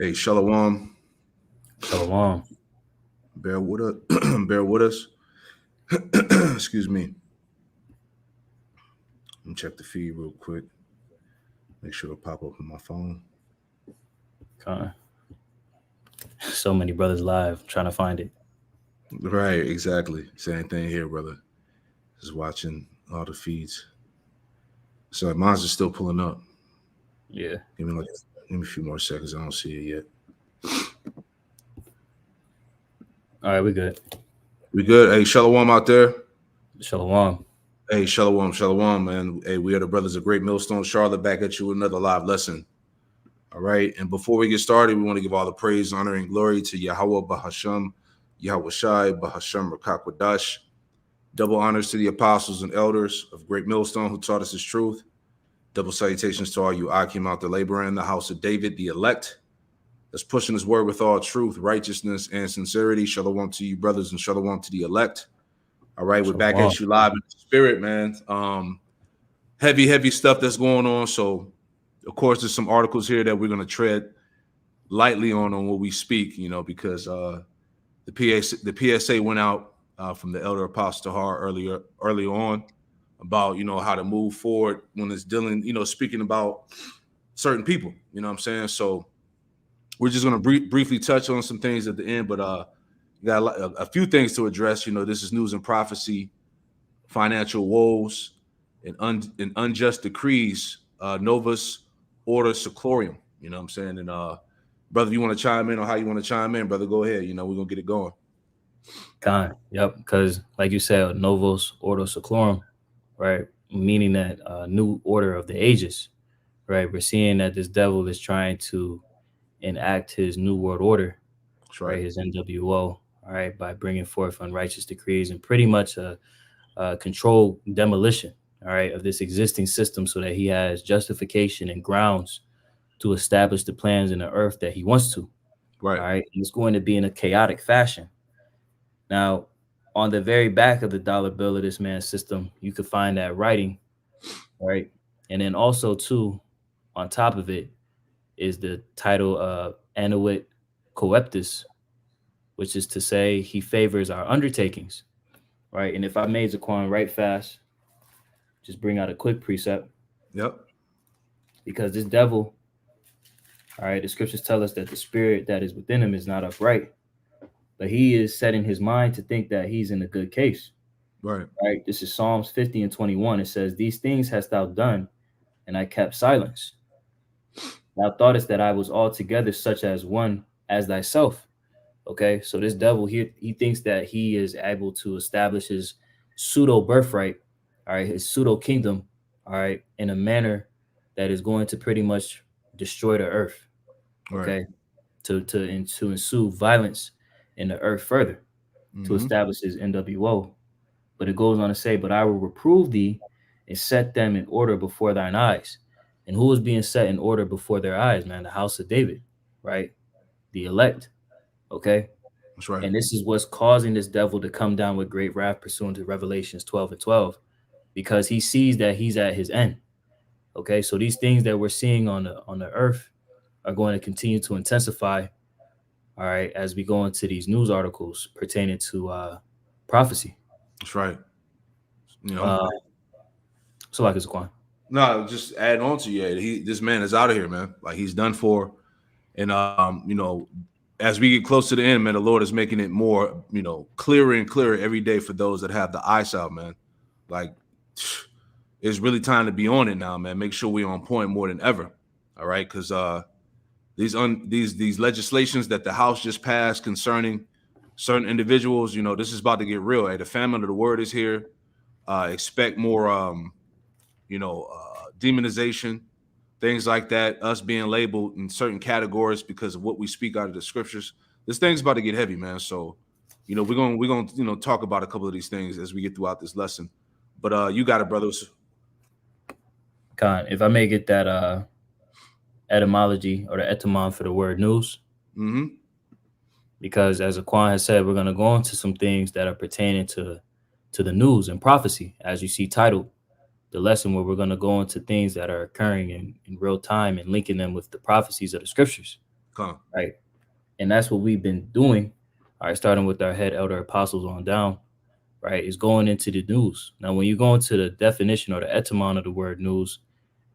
Hey, Shalom. Shalom. Bear with us. Bear with us. Excuse me. Let me check the feed real quick. Make sure it'll pop up on my phone. Con. So many brothers live trying to find it. Right, exactly. Same thing here, brother. Just watching all the feeds. So mine's just still pulling up. Yeah. Give me a few more seconds. I don't see it yet. All right, we good. We good? Hey, Shalom out there. Shalom. Hey, Shalom, man. Hey, we are the brothers of Great Millstone, Charlotte, back at you with another live lesson. All right. And before we get started, we want to give all the praise, honor, and glory to Yahweh Bahasham, Yahweh Shai, Bahasham Rakakwadash. Double honors to the apostles and elders of Great Millstone who taught us his truth. Double salutations to all you Akim out there laboring in the house of David, the elect, that's pushing his word with all truth, righteousness, and sincerity. Shalom to you, brothers, and shalom to the elect. All right, we're back Shalom. at you live in the spirit, man. Heavy stuff that's going on. So, of course, there's some articles here that we're going to tread lightly on what we speak, because the PSA went out from the elder apostle Tahar early on about how to move forward when it's dealing, speaking about certain people. You know what I'm saying? So we're just going to briefly touch on some things at the end, but got a few things to address. This is news and prophecy, financial woes, and unjust decrees, Novus, Ordo, Seclorum. You know what I'm saying? And brother, you want to chime in on how you want to chime in, brother? Go ahead. We're gonna get it going. Con. Yep. Because, like you said, Novus, Ordo, Seclorum, right? Meaning that new order of the ages, right? We're seeing that this devil is trying to enact his new world order, That's right? right. His NWO, all right, by bringing forth unrighteous decrees and pretty much a controlled demolition, all right, of this existing system so that he has justification and grounds to establish the plans in the earth that he wants to. Right. All right. And it's going to be in a chaotic fashion. Now, on the very back of the dollar bill of this man's system, you could find that writing, right? And then also, too, on top of it is the title Annuit Coeptus, which is to say he favors our undertakings, right? And if I made Zaquan right fast, just bring out a quick precept Yep. because this devil, all right, the scriptures tell us that the spirit that is within him is not upright, but he is setting his mind to think that he's in a good case. Right. Right. This is Psalms 50 and 21. It says, "These things hast thou done, and I kept silence. Thou thoughtest that I was altogether such as one as thyself." Okay. So this devil here, he thinks that he is able to establish his pseudo birthright, all right, his pseudo kingdom, all right, in a manner that is going to pretty much destroy the earth. Right. Okay. To ensue violence in the earth further, to Mm-hmm. establish his NWO. But it goes on to say, "But I will reprove thee and set them in order before thine eyes." And who is being set in order before their eyes, man? The house of David, right? The elect, okay? That's right. And this is what's causing this devil to come down with great wrath pursuant to Revelations 12 and 12, because he sees that he's at his end, okay? So these things that we're seeing on the earth are going to continue to intensify, all right, as we go into these news articles pertaining to prophecy. That's right. You know. Uh, so like it's Quan. No, just adding on to you. This man is out of here, man. Like he's done for. And as we get close to the end, man, the Lord is making it more, clearer and clearer every day for those that have the eyesight, man. Like it's really time to be on it now, man. Make sure we're on point more than ever. All right, because these legislations that the House just passed concerning certain individuals, this is about to get real. Hey, the famine of the word is here. Expect more, demonization, things like that, us being labeled in certain categories because of what we speak out of the scriptures. This thing's about to get heavy, man. So, we're gonna talk about a couple of these things as we get throughout this lesson. But you got it, brothers. Con, if I may get that etymology or the etymon for the word news, Mm-hmm. because as Aquan has said, we're going to go into some things that are pertaining to the news and prophecy, as you see titled the lesson, where we're going to go into things that are occurring in real time and linking them with the prophecies of the scriptures. right? And that's what we've been doing, all right, starting with our head elder apostles on down, right, is going into the news. Now, when you go into the definition or the etymon of the word news,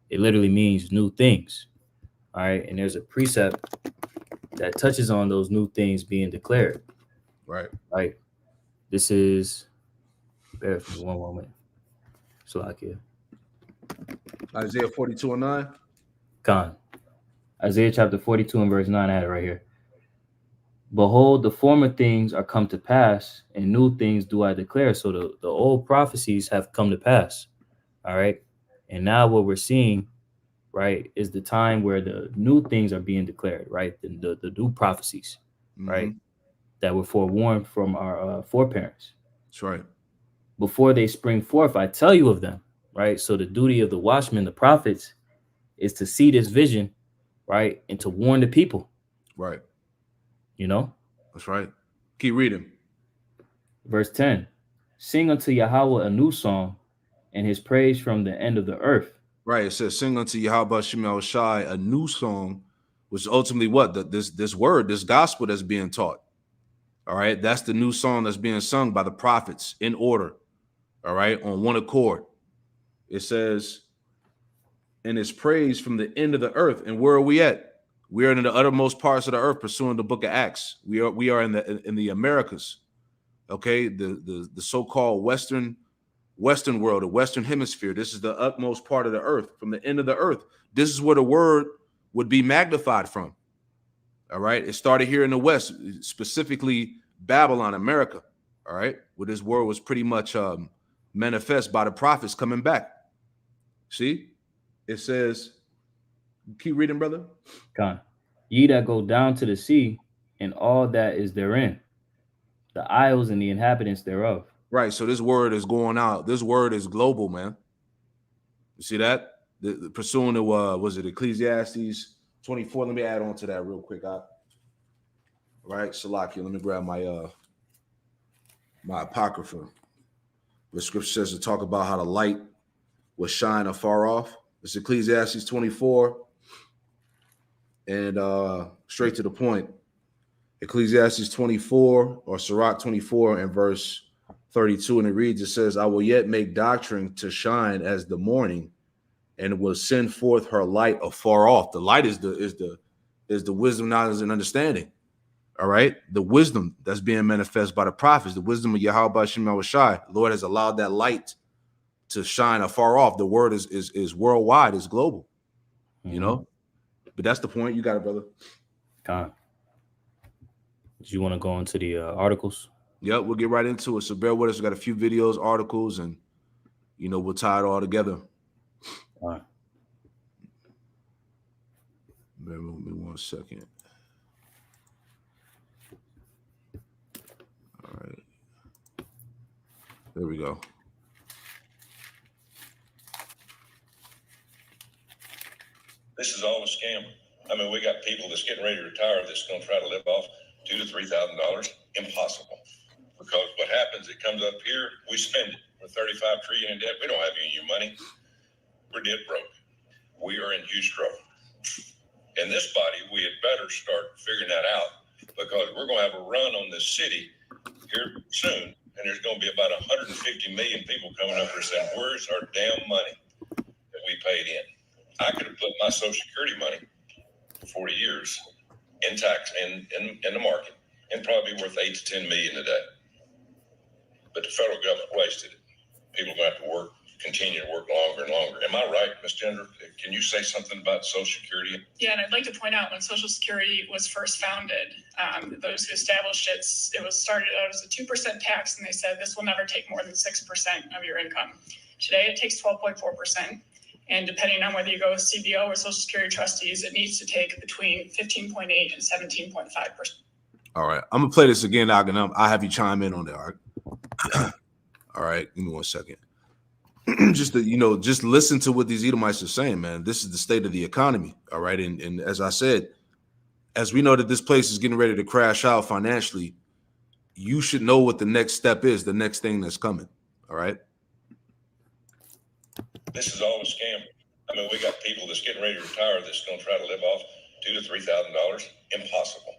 it literally means new things, all right? And there's a precept that touches on those new things being declared, Right. right? This is, bear with me one moment. Salakia. Isaiah 42:9. Khan. Isaiah chapter 42 and verse 9, I had it right here. Behold, the former things are come to pass, and new things do I declare. So the old prophecies have come to pass. All right. And now what we're seeing, right, is the time where the new things are being declared, right? The new prophecies, right, that were forewarned from our foreparents. That's right. Before they spring forth, I tell you of them, right? So the duty of the watchmen, the prophets, is to see this vision, right, and to warn the people. Right. You know? That's right. Keep reading. Verse 10. Sing unto Yahweh a new song, and his praise from the end of the earth. Right. It says, sing unto Yahweh Shemel Shai a new song, which is ultimately what? This word, this gospel that's being taught. All right. That's the new song that's being sung by the prophets in order. All right. On one accord. It says, and his praise from the end of the earth. And where are we at? We are in the uttermost parts of the earth, pursuing the book of Acts. We are in the Americas. Okay. The so-called Western world, the Western hemisphere. This is the utmost part of the earth, from the end of the earth. This is where the word would be magnified from. All right. It started here in the West, specifically Babylon, America. All right. Where this word was pretty much manifest by the prophets coming back. See, it says, keep reading, brother. God, ye that go down to the sea and all that is therein, the isles and the inhabitants thereof. Right. So this word is going out. This word is global, man. You see that? The pursuing the was it Ecclesiastes 24? Let me add on to that real quick. Right, Salakia. Let me grab my my apocrypha. The scripture says to talk about how the light will shine afar off. It's Ecclesiastes 24. And straight to the point. Ecclesiastes 24 or Sirach 24 and verse 32, and it reads, it says, I will yet make doctrine to shine as the morning, and will send forth her light afar off. The light is the wisdom, knowledge, and understanding. All right. The wisdom that's being manifest by the prophets, the wisdom of Yahweh Shemel Shai. The Lord has allowed that light to shine afar off. The word is worldwide, is global. You know? But that's the point. You got it, brother. God. Do you want to go into the articles? Yep, we'll get right into it. So bear with us. We got a few videos, articles, and we'll tie it all together. All right. Bear with me 1 second. All right. There we go. This is all a scam. I mean, we got people that's getting ready to retire that's going to try to live off $2,000 to $3,000. Impossible. Because what happens, it comes up here, we spend it. We're $35 trillion in debt. We don't have any of your money. We're dead broke. We are in huge trouble. In this body, we had better start figuring that out, because we're going to have a run on this city here soon, and there's going to be about 150 million people coming up here saying, where's our damn money that we paid in? I could have put my Social Security money for 40 years in tax in the market, and probably worth 8 to 10 million today. But the federal government wasted it. People are going to have to work, continue to work longer and longer. Am I right, Ms. Gender? Can you say something about Social Security? Yeah, and I'd like to point out, when Social Security was first founded, those who established it was started out as a 2% tax, and they said this will never take more than 6% of your income. Today, it takes 12.4%. And depending on whether you go with CBO or Social Security trustees, it needs to take between 15.8 and 17.5%. All right. I'm going to play this again, I'll have you chime in on that. All right. All right. Give me 1 second. Just listen to what these Edomites are saying, man. This is the state of the economy. All right. And as I said, as we know that this place is getting ready to crash out financially, you should know what the next step is, the next thing that's coming. All right. This is all a scam. I mean, we got people that's getting ready to retire that's going to try to live off $2,000 to $3,000? Impossible.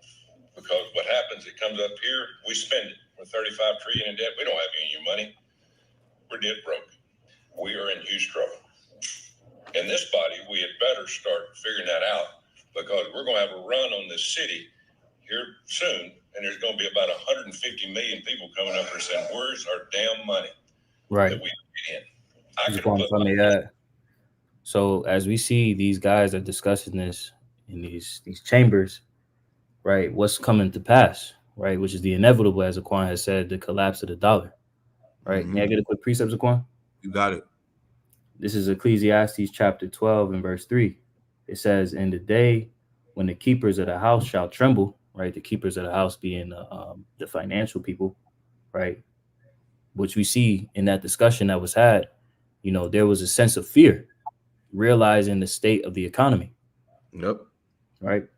Because what happens, it comes up here, we spend it. We're 35 trillion in debt. We don't have any of your money. We're dead broke. We are in huge trouble. In this body, we had better start figuring that out, because we're going to have a run on this city here soon, and there's going to be about 150 million people coming up here saying, "Where's our damn money Right. that we get in?" I Just could want to tell me that. So as we see these guys are discussing this in these chambers, right? What's coming to pass, right? Which is the inevitable, as Aquan has said, the collapse of the dollar, right? Mhm. Can I get a quick precept, Aquan? You got it. This is Ecclesiastes chapter 12 and verse 3. It says, "In the day when the keepers of the house shall tremble," right? The keepers of the house being the financial people, right? Which we see in that discussion that was had, you know, there was a sense of fear, realizing the state of the economy, Yep. right?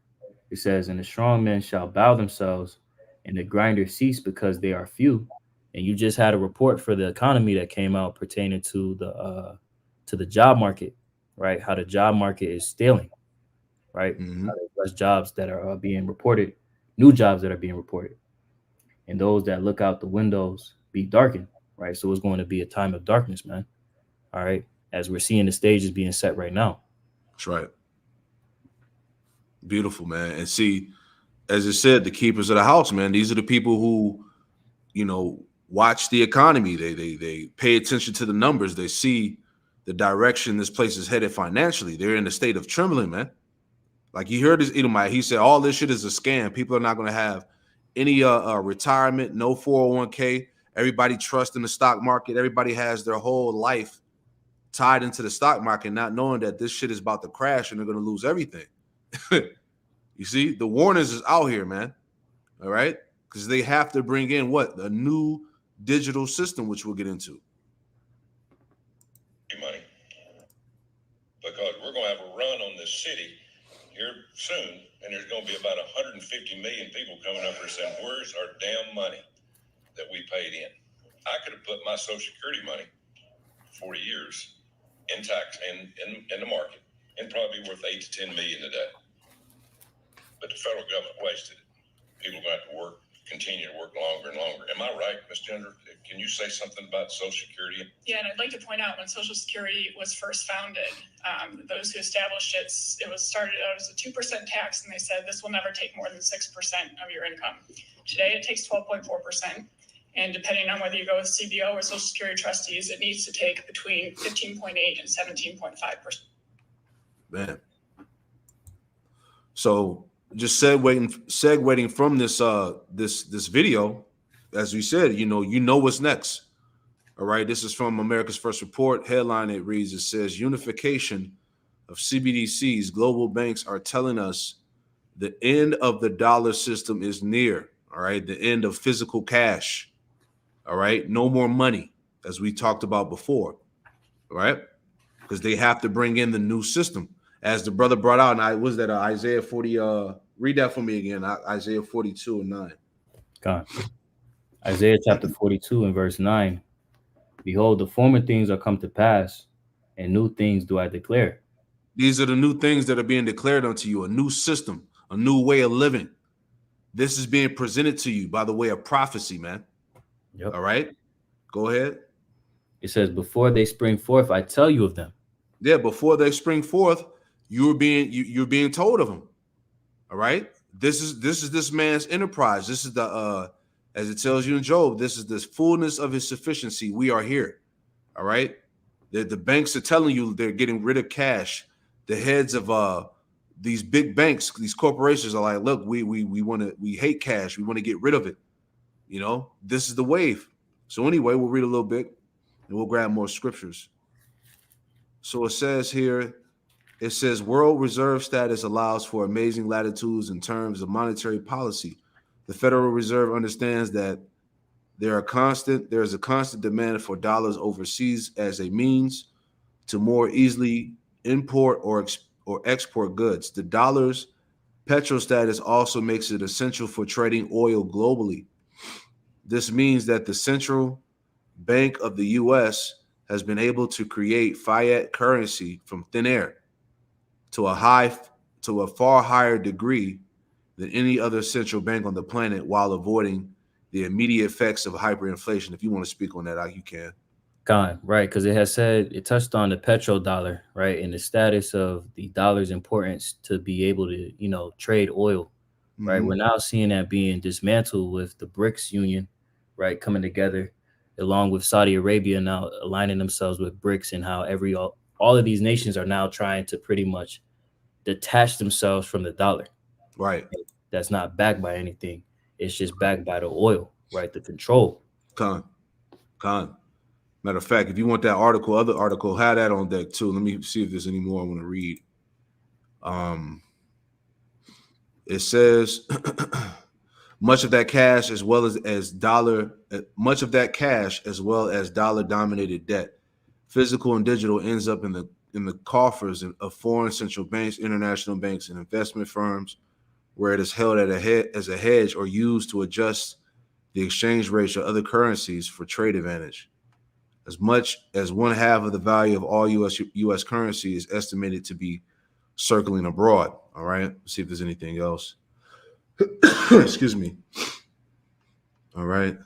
It says, "And the strong men shall bow themselves, and the grinders cease because they are few." And you just had a report for the economy that came out pertaining to the job market, right? How the job market is stealing, right? Mhm. How there's less jobs that are being reported, new jobs that are being reported, and those that look out the windows be darkened, right? So it's going to be a time of darkness, man. All right, as we're seeing the stages being set right now. That's right. Beautiful, man. And see, as it said, the keepers of the house, man, these are the people who, you know, watch the economy. They pay attention to the numbers. They see the direction this place is headed financially. They're in a state of trembling, man. Like you heard this Edomite, he said all this shit is a scam. People are not going to have any retirement, no 401k. Everybody trusts in the stock market. Everybody has their whole life tied into the stock market, not knowing that this shit is about to crash and they're going to lose everything. You see, the warnings is out here, man. All right, because they have to bring in what, a new digital system, which we'll get into. money, because we're going to have a run on this city here soon, and there's going to be about 150 million people coming up here saying, "Where's our damn money that we paid in?" I could have put my Social Security money 40 years in tax in the market and probably worth 8 to 10 million today. But the federal government wasted it. People are going to have to work, continue to work longer and longer. Am I right, Ms. Gender? Can you say something about Social Security? Yeah, and I'd like to point out when Social Security was first founded, those who established it, it was started out as a 2% tax, and they said this will never take more than 6% of your income. Today, it takes 12.4%. And depending on whether you go with CBO or Social Security trustees, it needs to take between 15.8 and 17.5%. Man. So just segueing from this video, as we said, you know what's next. All right, this is from America's First Report. Headline, it reads, it says, "Unification of CBDCs. Global banks are telling us the end of the dollar system is near." All right, the end of physical cash. All right, no more money, as we talked about before. All right, because they have to bring in the new system. As the brother brought out, and I was that Isaiah 40. Read that for me again. Isaiah 42 and 9. God. Isaiah chapter 42 and verse 9. "Behold, the former things are come to pass, and new things do I declare." These are the new things that are being declared unto you, a new system, a new way of living. This is being presented to you by the way of prophecy, man. Yep. All right, go ahead. It says, "Before they spring forth, I tell you of them." Yeah, before they spring forth, you're being told of them. All right, this is this man's enterprise. This is the as it tells you in Job, this is the fullness of his sufficiency. We are here. All right, the banks are telling you they're getting rid of cash. The heads of these big banks, these corporations are like, look, we hate cash. We want to get rid of it. You know, this is the wave. So anyway, we'll read a little bit and we'll grab more scriptures. So it says here, it says world reserve status allows for amazing latitudes in terms of monetary policy. The Federal Reserve understands that there is a constant demand for dollars overseas as a means to more easily import or export goods. The dollar's petrostatus also makes it essential for trading oil globally. This means that the central bank of the U.S. has been able to create fiat currency from thin air to a high to a far higher degree than any other central bank on the planet while avoiding the immediate effects of hyperinflation. If you want to speak on that, you can. Right, because it touched on the petrodollar, right, and the status of the dollar's importance to be able to, trade oil, right? We're now seeing that being dismantled with the BRICS Union, right, coming together, along with Saudi Arabia now aligning themselves with BRICS, and how all of these nations are now trying to pretty much detach themselves from the dollar. Right. That's not backed by anything. It's just backed by the oil, right? The control. Con. Matter of fact, if you want that other article, have that on deck too. Let me see if there's any more I want to read. It says much of that cash as well as dollar dominated debt, physical and digital, ends up in the coffers of foreign central banks, international banks, and investment firms, where it is held as a hedge or used to adjust the exchange rates or other currencies for trade advantage. As much as 1/2 of the value of all U.S. currency is estimated to be circling abroad. All right, let's see if there's anything else. Excuse me. All right.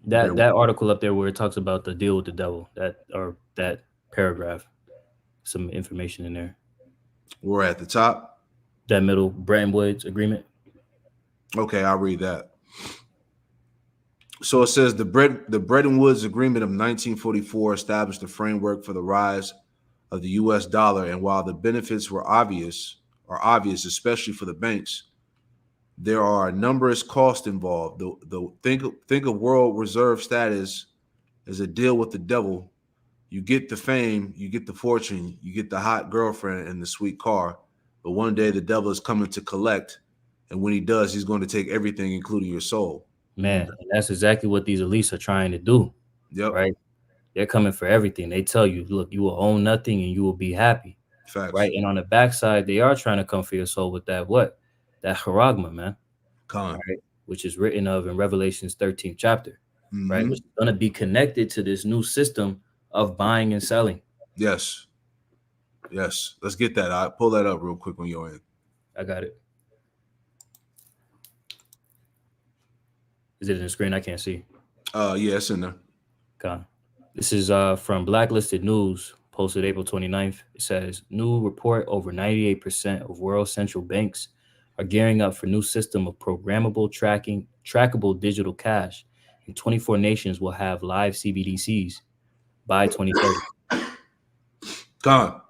That article up there where it talks about the deal with the devil, that paragraph, some information in there. We're at the top. That middle Bretton Woods agreement. Okay, I'll read that. So it says the Bretton Woods Agreement of 1944 established the framework for the rise of the U.S. dollar, and while the benefits are obvious, especially for the banks, there are numerous costs involved. Think of world reserve status as a deal with the devil. You get the fame, you get the fortune, you get the hot girlfriend and the sweet car, but one day the devil is coming to collect, and when he does, he's going to take everything, including your soul. Man, and that's exactly what these elites are trying to do. Yep. Right? They're coming for everything. They tell you, look, you will own nothing and you will be happy. Facts. Right? And on the backside, they are trying to come for your soul with that charagma, man. Right? Which is written of in Revelation's 13th chapter. Right? Which is going to be connected to this new system of buying and selling. Yes. Let's get that. I'll pull that up real quick on your end. I got it. Is it in the screen? I can't see. Yeah, it's in there. Okay. This is from Blacklisted News, posted April 29th. It says, new report, over 98% of world central banks are gearing up for new system of programmable trackable digital cash, and 24 nations will have live CBDCs by 2030. Con,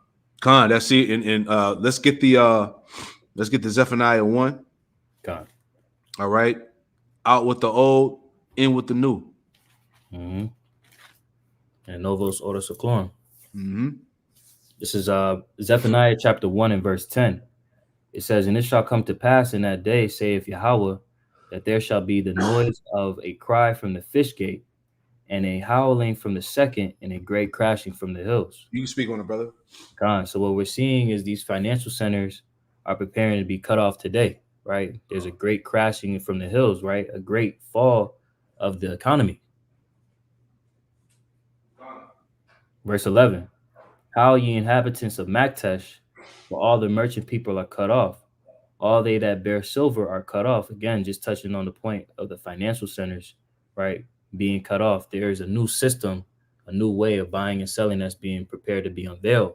that's it. And let's get the Zephaniah 1. Con. All right. Out with the old, in with the new. Mm-hmm. And Novus, Ordo, Seclorum. Mm-hmm. This is Zephaniah chapter 1 and verse 10. It says, and it shall come to pass in that day, saith Yahweh, that there shall be the noise of a cry from the fish gate, and a howling from the second, and a great crashing from the hills. You can speak on it, brother. God. So what we're seeing is these financial centers are preparing to be cut off today, right? There's a great crashing from the hills, right? A great fall of the economy. Verse 11, how ye inhabitants of Maktesh, for all the merchant people are cut off. All they that bear silver are cut off. Again, just touching on the point of the financial centers, right, being cut off. There is a new system, a new way of buying and selling that's being prepared to be unveiled.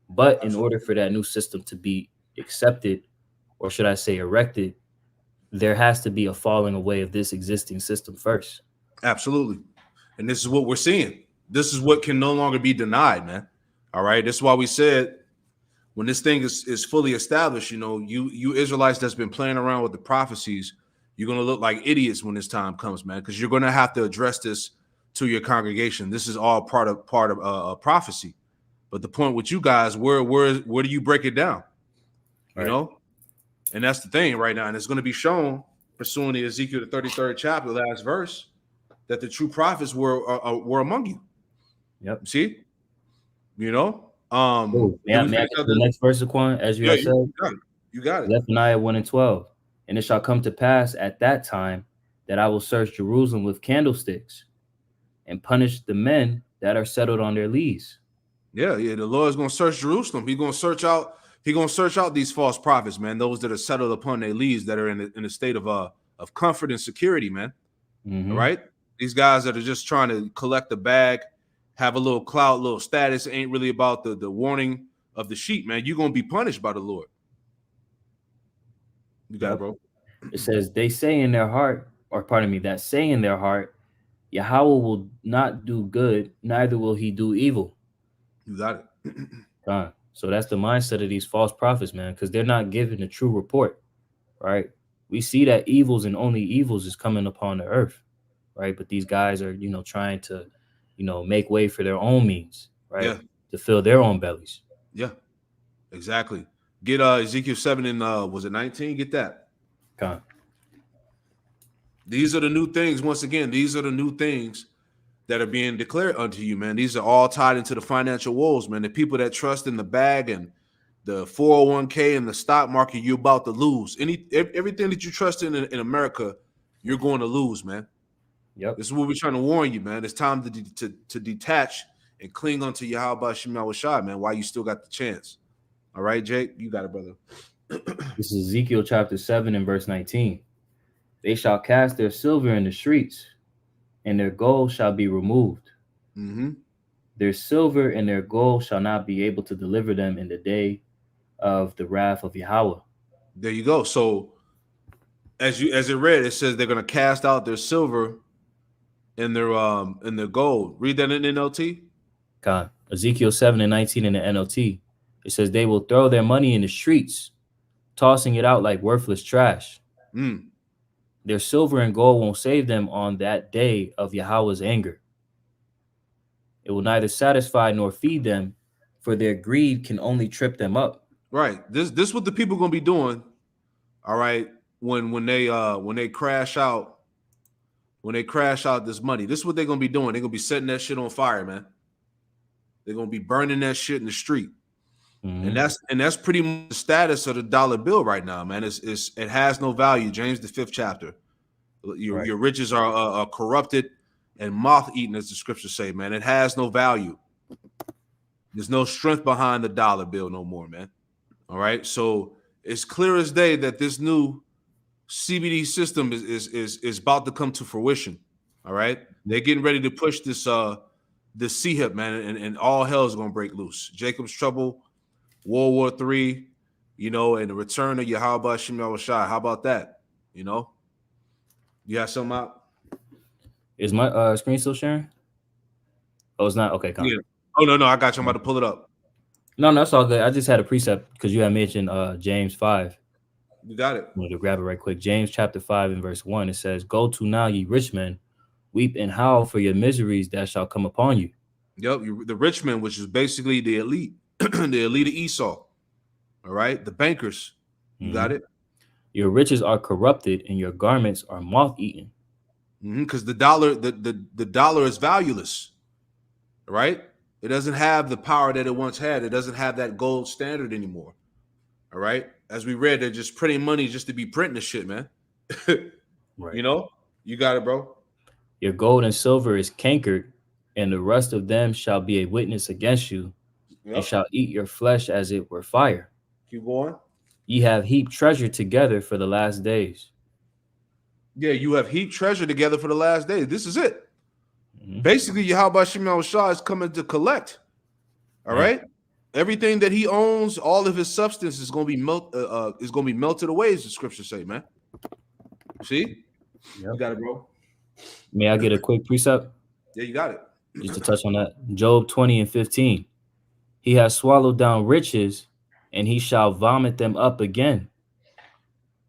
But in order for that new system to be accepted, or should I say erected, there has to be a falling away of this existing system first. Absolutely. And this is what we're seeing. This is what can no longer be denied, man. All right. That's why we said when this thing is fully established, you Israelites that's been playing around with the prophecies, you're going to look like idiots when this time comes, man, because you're going to have to address this to your congregation. This is all part of prophecy. But the point with you guys, where do you break it down? You know? And that's the thing right now. And it's going to be shown pursuing the Ezekiel, the 33rd chapter, last verse, that the true prophets were among you. Yep. See? May I get to the next verse, Quan? As you have said, you got it. Zephaniah 1 and 12. And it shall come to pass at that time that I will search Jerusalem with candlesticks and punish the men that are settled on their lees. Yeah. The Lord is going to search Jerusalem. He's going to search out He gonna search out these false prophets, man. Those that are settled upon their leads, that are in a state of comfort and security, man. Mhm. All right, these guys that are just trying to collect the bag, have a little clout, little status, ain't really about the warning of the sheep, man. You're gonna be punished by the Lord. You got it, bro. It says they say in their heart, or pardon me, that say in their heart, Yahweh will not do good, neither will he do evil. You got it. So that's the mindset of these false prophets, man, because they're not giving a true report, right? We see that evils and only evils is coming upon the earth, right? But these guys are, trying to, make way for their own means, right? Yeah. To fill their own bellies. Yeah, exactly. Get Ezekiel 7 and was it 19? Get that. Con. These are the new things. Once again, these are the new things that are being declared unto you, man. These are all tied into the financial woes, man. The people that trust in the bag and the 401k and the stock market, you're about to lose. Everything that you trust in America, you're going to lose, man. Yep. This is what we're trying to warn you, man. It's time to detach and cling onto Yahweh Shem Shai, man, while you still got the chance. All right, Jake, you got it, brother. This is Ezekiel chapter 7 and verse 19. They shall cast their silver in the streets, and their gold shall be removed. Mm-hmm. Their silver and their gold shall not be able to deliver them in the day of the wrath of Yahweh. There you go. So as it read, it says they're going to cast out their silver and their gold. Read that in NLT. God, Ezekiel 7 and 19 in the NLT. It says they will throw their money in the streets, tossing it out like worthless trash. Mm. Their silver and gold won't save them on that day of Yahweh's anger. It will neither satisfy nor feed them, for their greed can only trip them up. Right. This what the people gonna be doing. All right. When they crash out, this money, this is what they're gonna be doing. They're gonna be setting that shit on fire, man. They're gonna be burning that shit in the street. Mm-hmm. And that's pretty much the status of the dollar bill right now, man. It has no value. James the 5th chapter. Your riches are corrupted and moth-eaten, as the scriptures say, man. It has no value. There's no strength behind the dollar bill no more, man. All right. So it's clear as day that this new CBD system is about to come to fruition. All right. They're getting ready to push this CHIP, man, and all hell is gonna break loose. Jacob's trouble, World War III, and the return of Yahweh Shem Shai. How about that? You have something out? Is my screen still sharing? Oh, it's not? Okay, come. Yeah. Oh, no, I got you. I'm about to pull it up. No, that's all good. I just had a precept because you had mentioned James 5. You got it. I'm going to grab it right quick. James chapter 5 and verse 1, it says, "Go to now, ye rich men, weep and howl for your miseries that shall come upon you." Yep, the rich men, which is basically the elite, the elite of Esau. All right, the bankers. You got it. Your riches are corrupted and your garments are moth-eaten. Because the dollar is valueless, right? It doesn't have the power that it once had. It doesn't have that gold standard anymore. All right. As we read, they're just printing money just to be printing the shit, man. Right. You got it, bro. Your gold and silver is cankered, and the rust of them shall be a witness against you, and shall eat your flesh as it were fire. Keep going. Ye have heaped treasure together for the last days. Yeah, you have heaped treasure together for the last days. This is it. Basically, Yahweh Shem Shai is coming to collect. All right. Everything that he owns, all of his substance is going to be melted away, as the scriptures say, man. See? Yep. You got it, bro. May I get a quick precept? Yeah, you got it. Just to touch on that. Job 20 and 15. He has swallowed down riches, and he shall vomit them up again.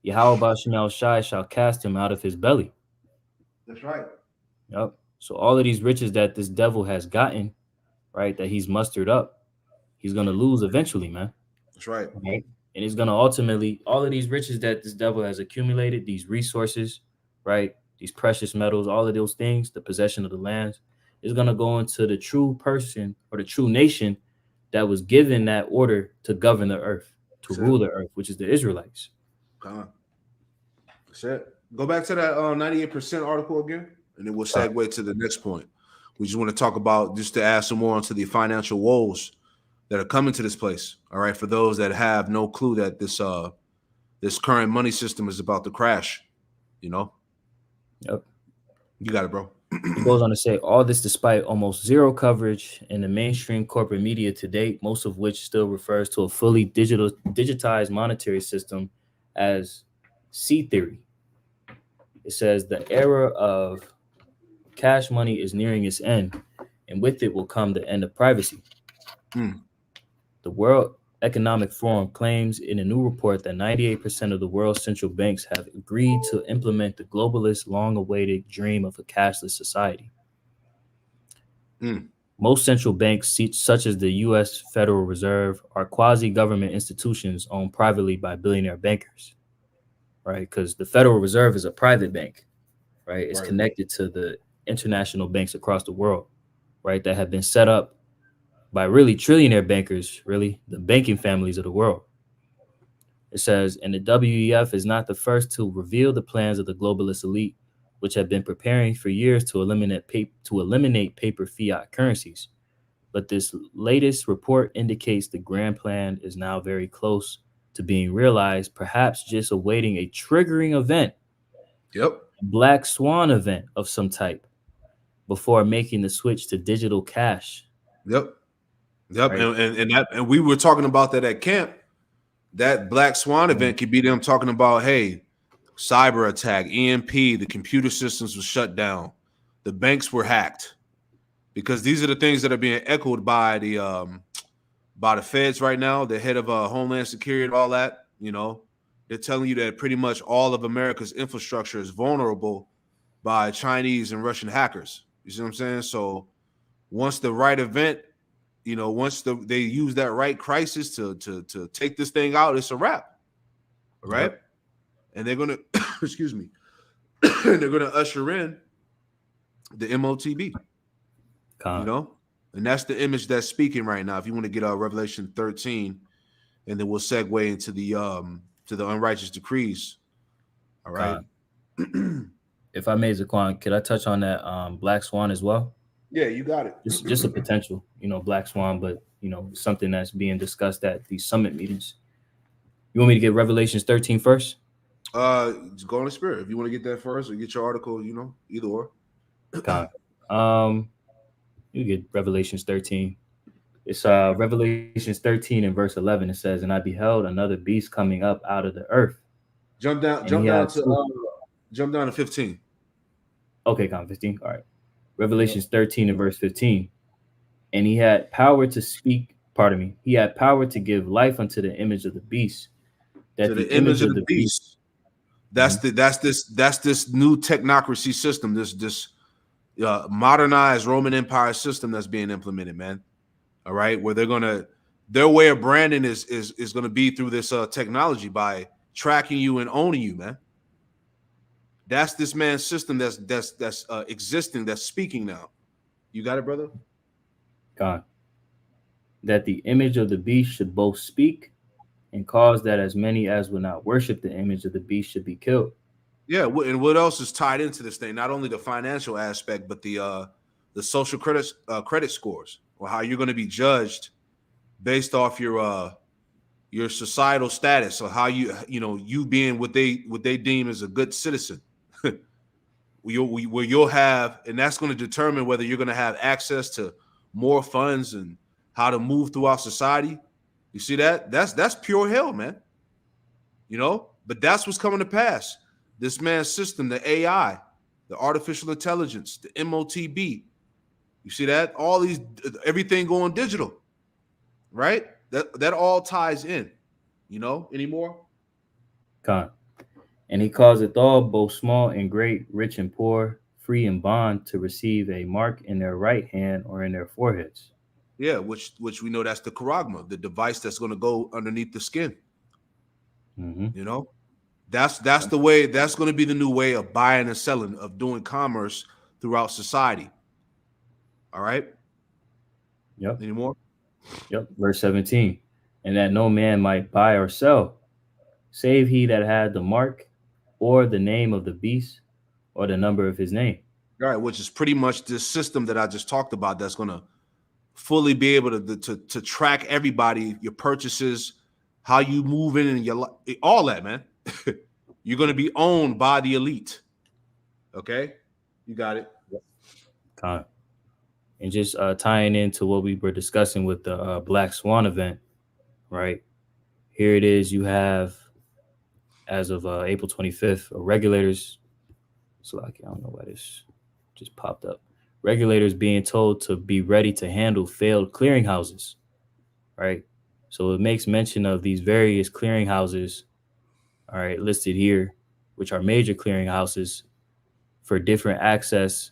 Yahweh Shem Shai shall cast him out of his belly. That's right. Yep. So all of these riches that this devil has gotten, right, that he's mustered up, he's going to lose eventually, man. That's right. Right? And he's going to ultimately, all of these riches that this devil has accumulated, these resources, right, these precious metals, all of those things, the possession of the lands, is going to go into the true person or the true nation that was given that order to govern the earth, to rule the earth, which is the Israelites. That's it. Go back to that 98% article again, and then we'll segue to the next point. We just want to talk about, just to add some more onto the financial woes that are coming to this place. All right, for those that have no clue that this current money system is about to crash. You know. Yep. You got it, bro. He goes on to say, all this despite almost zero coverage in the mainstream corporate media to date, most of which still refers to a fully digitized monetary system as C theory. It says the era of cash money is nearing its end, and with it will come the end of privacy. The World Economic Forum claims in a new report that 98% of the world's central banks have agreed to implement the globalist long-awaited dream of a cashless society. Most central banks, such as the U.S. Federal Reserve, are quasi-government institutions owned privately by billionaire bankers, right? Because the Federal Reserve is a private bank, right? It's connected to the international banks across the world, right? That have been set up by really trillionaire bankers, really the banking families of the world. It says, and the WEF is not the first to reveal the plans of the globalist elite, which have been preparing for years to eliminate paper fiat currencies. But this latest report indicates the grand plan is now very close to being realized, perhaps just awaiting a triggering event. Yep. A black swan event of some type before making the switch to digital cash. Yep. Right. And we were talking about that at camp. That black swan event could be them talking about, hey, cyber attack, EMP, the computer systems were shut down, the banks were hacked, because these are the things that are being echoed by the feds right now, the head of Homeland Security and all that. You know, they're telling you that pretty much all of America's infrastructure is vulnerable by Chinese and Russian hackers. You see what I'm saying? So once the right event, you know, once they use that right crisis to take this thing out, it's a wrap. Right? Yep. And they're gonna excuse me, they're gonna usher in the MOTB. You know, and that's the image that's speaking right now. If you want to get Revelation 13, and then we'll segue into the unrighteous decrees. All right. If I may, Zaquan, could I touch on that black swan as well? Yeah, you got it. Just a potential, you know, black swan, but you know, something that's being discussed at these summit meetings. You want me to get Revelations 13 first? Just go on the spirit. If you want to get that first, or get your article, you know, either or. You get Revelations 13. It's Revelations 13 and verse 11. It says, "And I beheld another beast coming up out of the earth." Jump down to 15. Okay, 15. All right. Revelations 13 and verse 15. And he had power to speak, pardon me, he had power to give life unto the image of the beast. That the image of the beast. That's this new technocracy system, this modernized Roman Empire system that's being implemented, man. All right, where their way of branding is gonna be through this technology by tracking you and owning you, man. That's this man's system that's existing, that's speaking now. You got it, brother? God. That the image of the beast should both speak and cause that as many as will not worship the image of the beast should be killed. Yeah, and what else is tied into this thing? Not only the financial aspect, but the social credit scores, or how you're going to be judged based off your societal status, or how you being what they deem as a good citizen. You'll have, and that's going to determine whether you're going to have access to more funds and how to move throughout society. You see that? That's pure hell, man. You know, but that's what's coming to pass. This man's system, the AI, the artificial intelligence, the MOTB. You see that? All these, everything going digital, right? That all ties in. You know, anymore? God. And he causeth all, both small and great, rich and poor, free and bond, to receive a mark in their right hand or in their foreheads. Yeah, which we know that's the charagma, the device that's going to go underneath the skin. Mm-hmm. You know, that's the way. That's going to be the new way of buying and selling, of doing commerce throughout society. All right. Yep. Any more? Yep. Verse 17. And that no man might buy or sell, save he that had the mark or the name of the beast or the number of his name. All right, which is pretty much this system that I just talked about that's going to fully be able to track everybody, your purchases, how you move in and all that, man. You're going to be owned by the elite. Okay, you got it. And just tying into what we were discussing with the Black Swan event, right? Here it is. You have, as of April 25th, regulators. So I don't know why this just popped up. Regulators being told to be ready to handle failed clearinghouses, right? So it makes mention of these various clearinghouses, all right, listed here, which are major clearinghouses for different access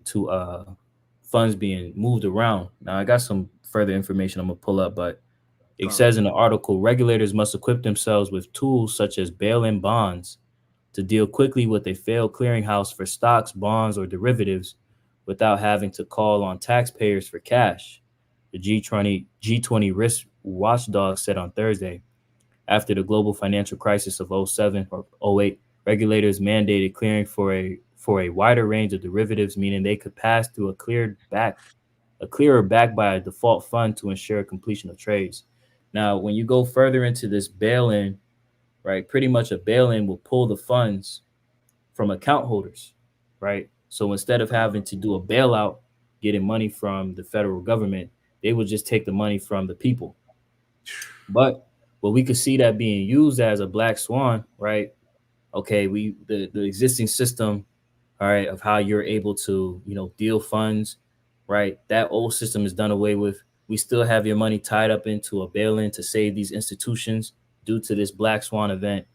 to funds being moved around. Now, I got some further information I'm going to pull up, but it says in the article, regulators must equip themselves with tools such as bail-in bonds to deal quickly with a failed clearinghouse for stocks, bonds, or derivatives without having to call on taxpayers for cash, the G20 risk watchdog said on Thursday. After the global financial crisis of 07 or 08, regulators mandated clearing for a wider range of derivatives, meaning they could pass through a clearer back by a default fund to ensure completion of trades. Now, when you go further into this bail-in, right, pretty much a bail-in will pull the funds from account holders, right? So instead of having to do a bailout, getting money from the federal government, they would just take the money from the people. But we could see that being used as a black swan, right? Okay, the existing system, all right, of how you're able to, deal funds, right? That old system is done away with. We still have your money tied up into a bail-in to save these institutions due to this black swan event.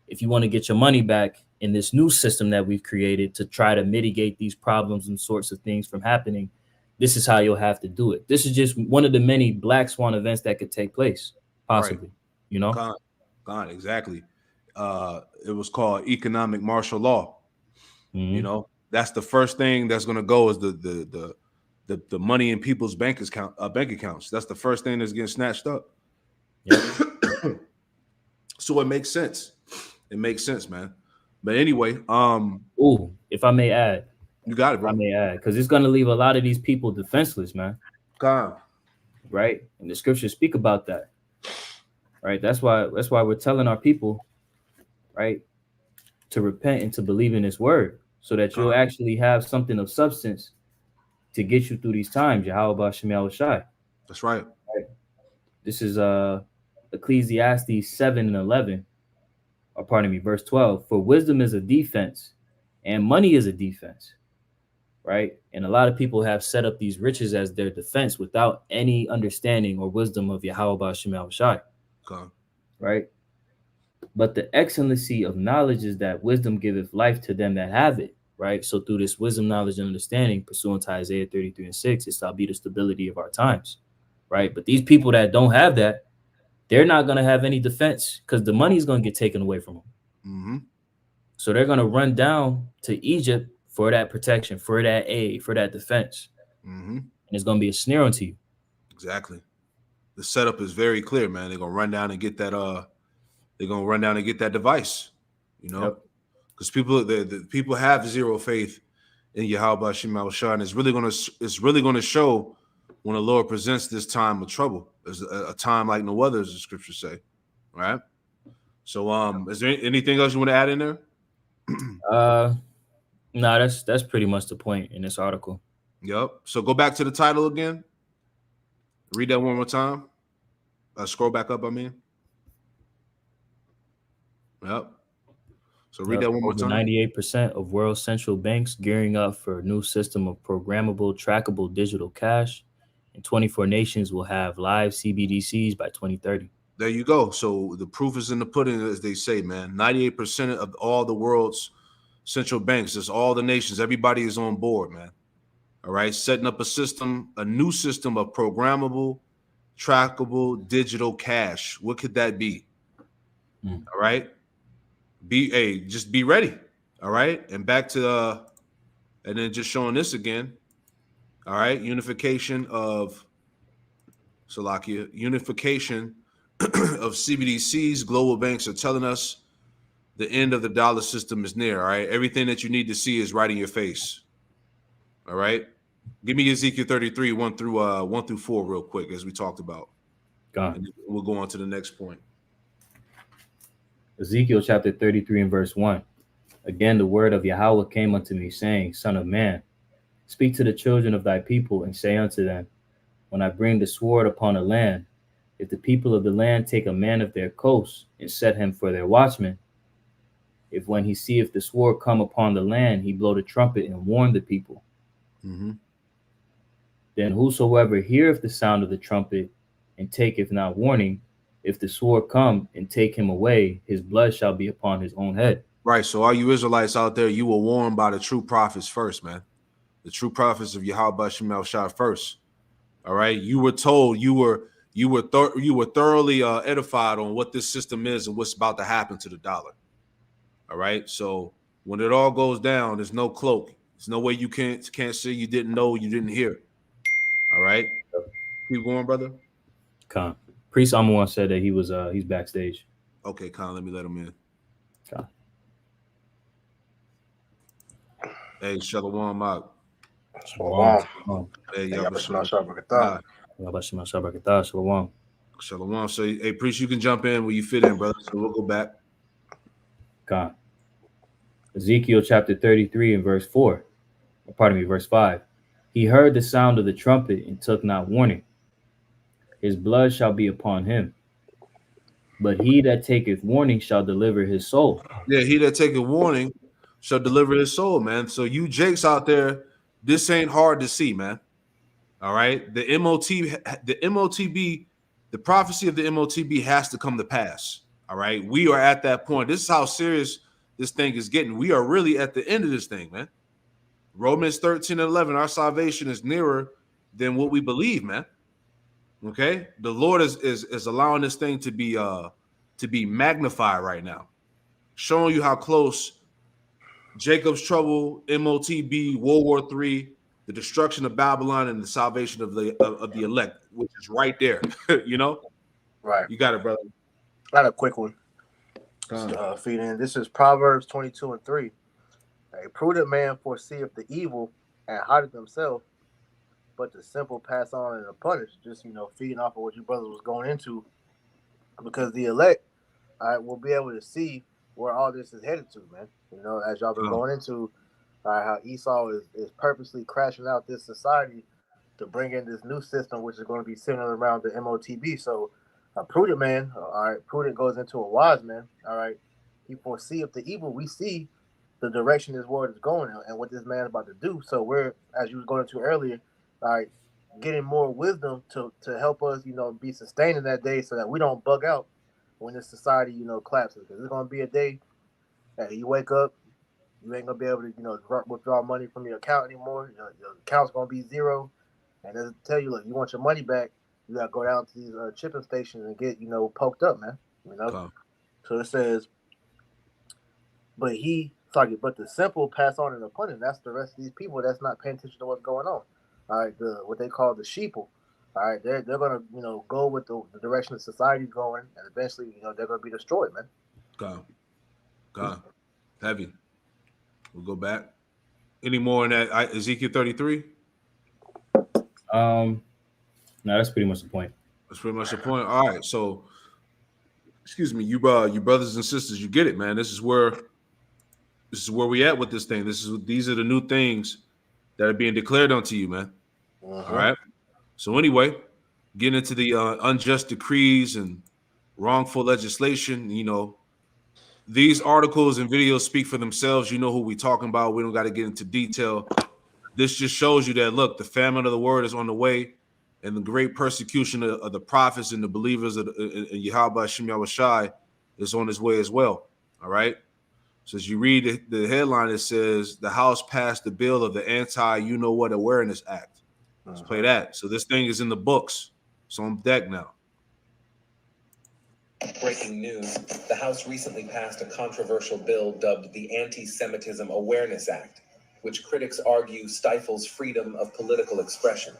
If you want to get your money back in this new system that we've created to try to mitigate these problems and sorts of things from happening, this is how you'll have to do it. This is just one of the many black swan events that could take place, possibly, Gone, exactly. It was called economic martial law. Mm-hmm. That's the first thing that's going to go is the money in people's bank accounts. That's the first thing that's getting snatched up. Yep. So it makes sense. It makes sense, man. But anyway, if I may add, you got it, bro. I may add, because it's going to leave a lot of these people defenseless, man. Right? And the scriptures speak about that. Right? That's why we're telling our people, right, to repent and to believe in His word, so that you'll actually have something of substance to get you through these times. Yahweh Shem Shai. That's right. This is Ecclesiastes 7:11. Or pardon me, verse 12. For wisdom is a defense, and money is a defense. Right? And a lot of people have set up these riches as their defense without any understanding or wisdom of Yahweh Shem Shai. Right? But the excellency of knowledge is that wisdom giveth life to them that have it. Right? So through this wisdom, knowledge, and understanding, pursuant to Isaiah 33:6, it shall be the stability of our times. Right? But these people that don't have that, they're not going to have any defense because the money is going to get taken away from them. Mm-hmm. So they're going to run down to Egypt for that protection, for that aid, for that defense. Mm-hmm. And it's going to be a snare onto you. Exactly. The setup is very clear, man. They're going to run down and get that. They're going to run down and get that device. Because people have zero faith in Yahweh Shem Shai, and it's really going to show when the Lord presents this time of trouble. There's a time like no other, as the scriptures say. Right? So is there anything else you want to add in there? No, that's pretty much the point in this article. Yep. So go back to the title again. Read that one more time. Scroll back up, I mean. Yep. So read that one more time. 98% of world central banks gearing up for a new system of programmable, trackable digital cash. And 24 nations will have live CBDCs by 2030. There you go. So the proof is in the pudding, as they say, man. 98% of all the world's central banks, just all the nations, everybody is on board, man. All right. Setting up a new system of programmable, trackable digital cash. What could that be? All right. Just be ready. All right. And back to and then just showing this again. All right, unification of CBDCs. Global banks are telling us the end of the dollar system is near. All right, everything that you need to see is right in your face. All right, Give me Ezekiel 33, 1 through 4 real quick, as we talked about. Gone. And we'll go on to the next point. Ezekiel chapter 33 and verse 1. Again, the word of Yahweh came unto me, saying, Son of man, speak to the children of thy people, and say unto them, when I bring the sword upon a land, if the people of the land take a man of their coast, and set him for their watchman, if when he seeth the sword come upon the land, he blow the trumpet and warn the people, then whosoever heareth the sound of the trumpet, and taketh not warning, if the sword come and take him away, his blood shall be upon his own head. Right. So all you Israelites out there, you were warned by the true prophets first, man. The true prophets of Yahweh Shemel Shah first. All right. You were told, you were thoroughly edified on what this system is and what's about to happen to the dollar. All right. So when it all goes down, there's no cloak. There's no way you can't say you didn't know, you didn't hear. All right. Keep going, brother. Khan. Priest Amon said that he's backstage. Okay, Khan, let me let him in. Khan. Hey, Shalom, Mark. Shalom. Hey, Shalom. Shalom. So, hey, Priest, you can jump in where you fit in, brother. So we'll go back. God. Ezekiel chapter 33 and verse 4. Verse 5. He heard the sound of the trumpet and took not warning. His blood shall be upon him. But he that taketh warning shall deliver his soul. Yeah, he that taketh warning shall deliver his soul, man. So you Jakes out there, this ain't hard to see, man. All right. The MOTB, the prophecy of the MOTB has to come to pass. All right. We are at that point. This is how serious this thing is getting. We are really at the end of this thing, man. Romans 13 and 11, our salvation is nearer than what we believe, man. Okay. The Lord is allowing this thing to be magnified right now, showing you how close Jacob's trouble, MOTB, World War III, the destruction of Babylon, and the salvation of the elect, which is right there. You know, right? You got it, brother. I got a quick one. Feed in. This is Proverbs 22 and 3. A prudent man foreseeth the evil and hideth himself, but the simple pass on and are punished. Just feeding off of what you brothers was going into, because the elect, will be able to see where all this is headed to, man. As y'all been going into, how Esau is purposely crashing out this society to bring in this new system, which is going to be centered around the MOTB. So a prudent man, prudent goes into a wise man, he foreseeth the evil. We see the direction this world is going and what this man is about to do. So we're, as you was going into earlier, getting more wisdom to help us, be sustained in that day so that we don't bug out when this society, collapses. Because there's going to be a day that you wake up, you ain't going to be able to, withdraw money from your account anymore. Your account's going to be zero. And they'll tell you, look, you want your money back, you got to go down to these chipping stations and get, poked up, man. So it says, but the simple pass on and upon him. That's the rest of these people that's not paying attention to what's going on. What they call the sheeple. They're gonna go with the direction of society's going, and eventually they're gonna be destroyed, man. God, heavy. We'll go back. Any more in that Ezekiel 33? No, that's pretty much the point. That's pretty much the point. All right, so excuse me, you brothers and sisters, you get it, man. This is where we at with this thing. These are the new things that are being declared unto you, man. All right. So anyway, getting into the unjust decrees and wrongful legislation, these articles and videos speak for themselves. You know who we're talking about. We don't got to get into detail. This just shows you that, look, the famine of the word is on the way, and the great persecution of the prophets and the believers of Yahweh Shem Yahushai is on its way as well. All right. So as you read the headline, it says the House passed the bill of the Anti-You-Know-What Awareness Act. Let's play that. So this thing is in the books. It's on deck now. Breaking news. The House recently passed a controversial bill dubbed the Anti-Semitism Awareness Act, which critics argue stifles freedom of political expression.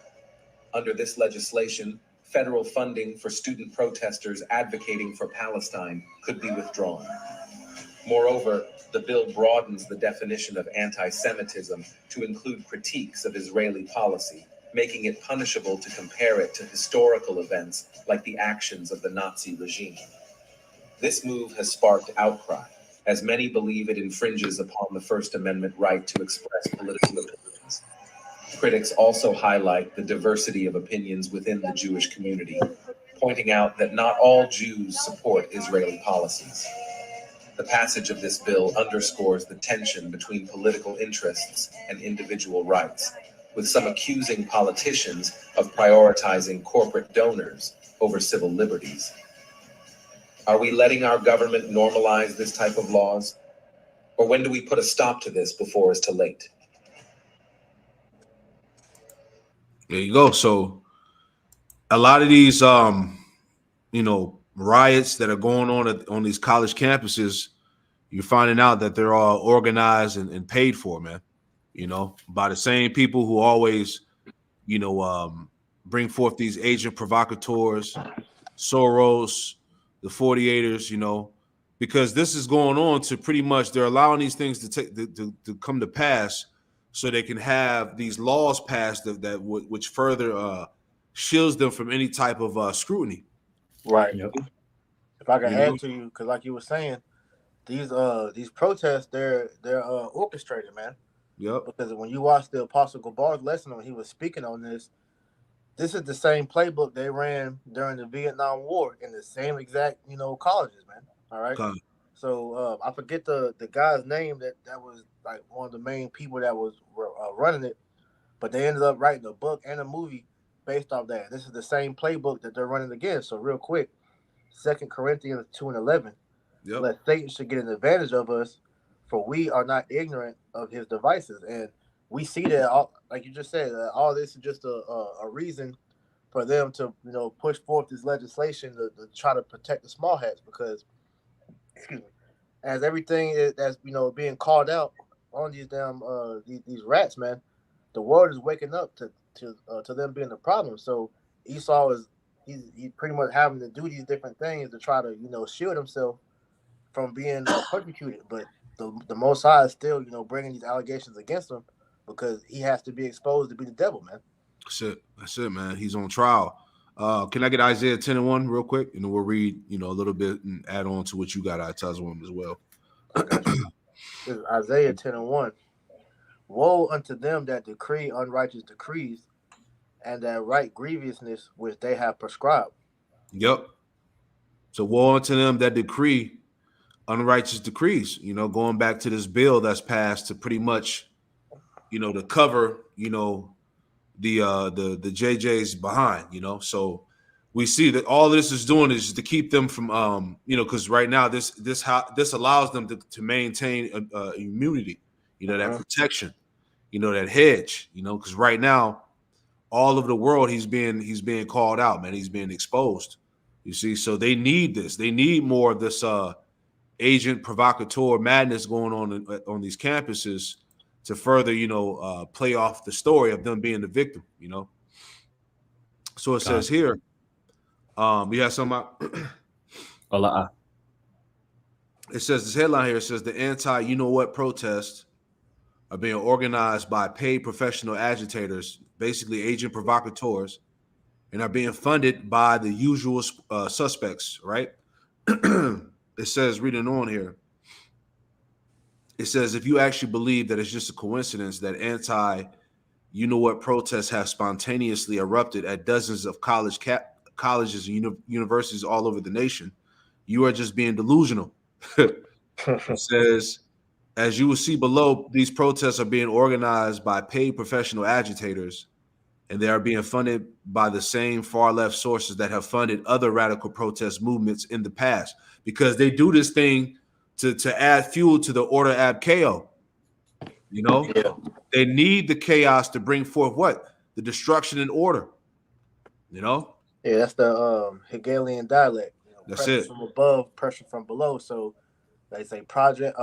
Under this legislation, federal funding for student protesters advocating for Palestine could be withdrawn. Moreover, the bill broadens the definition of anti-Semitism to include critiques of Israeli policy, making it punishable to compare it to historical events like the actions of the Nazi regime. This move has sparked outcry, as many believe it infringes upon the First Amendment right to express political opinions. Critics also highlight the diversity of opinions within the Jewish community, pointing out that not all Jews support Israeli policies. The passage of this bill underscores the tension between political interests and individual rights, with some accusing politicians of prioritizing corporate donors over civil liberties. Are we letting our government normalize this type of laws? Or when do we put a stop to this before it's too late? There you go. So a lot of these riots that are going on these college campuses, you're finding out that they're all organized and paid for, man, by the same people who always, bring forth these agent provocateurs, Soros, the 48ers, because this is going on to pretty much, they're allowing these things to come to pass so they can have these laws passed which further shields them from any type of scrutiny. Right. Yep. If I can add to you, because like you were saying, these protests, they're orchestrated, man. Yep. Because when you watch the Apostle Gabar's lesson when he was speaking on this is the same playbook they ran during the Vietnam War in the same exact, colleges, man. All right. Okay. So I forget the guy's name that was like one of the main people that was running it, but they ended up writing a book and a movie based off that. This is the same playbook that they're running again. So real quick, 2 Corinthians 2:11. Yep. Let Satan should get an advantage of us, for we are not ignorant of his devices. And we see that, like you just said, all this is just a reason for them to, push forth this legislation to try to protect the small hats. Because, excuse me, as everything that's being called out on these damn these rats, man, the world is waking up to them being the problem. So Esau he's pretty much having to do these different things to try to shield himself from being persecuted, but the Most High is still bringing these allegations against him because he has to be exposed to be the devil, man. That's it, man. He's on trial. Can I get Isaiah 10:1 real quick, and then we'll read a little bit and add on to what you got out of him as well. This is Isaiah 10:1. Woe unto them that decree unrighteous decrees, and that write grievousness which they have prescribed. Yep. So woe unto them that decree unrighteous decrees, going back to this bill that's passed to pretty much, to cover, the JJs behind, so we see that all this is doing is to keep them from, because right now this allows them to maintain immunity, that protection, that hedge, because right now, all over the world, he's being called out, man. He's being exposed, you see. So they need this. They need more of this agent provocateur madness going on these campuses to further, play off the story of them being the victim, So it says here, you have some. It says this headline here. It says the anti-you-know-what protests are being organized by paid professional agitators, basically agent provocateurs, and are being funded by the usual suspects, right? It says, reading on here, it says, if you actually believe that it's just a coincidence that anti-you-know-what protests have spontaneously erupted at dozens of colleges and universities all over the nation, you are just being delusional. It says, as you will see below, these protests are being organized by paid professional agitators, and they are being funded by the same far-left sources that have funded other radical protest movements in the past, because they do this thing to add fuel to the Ordo ab chaos. They need the chaos to bring forth what? The destruction and order. Yeah, that's the Hegelian dialect. That's pressure it. From above, pressure from below. So they say problem,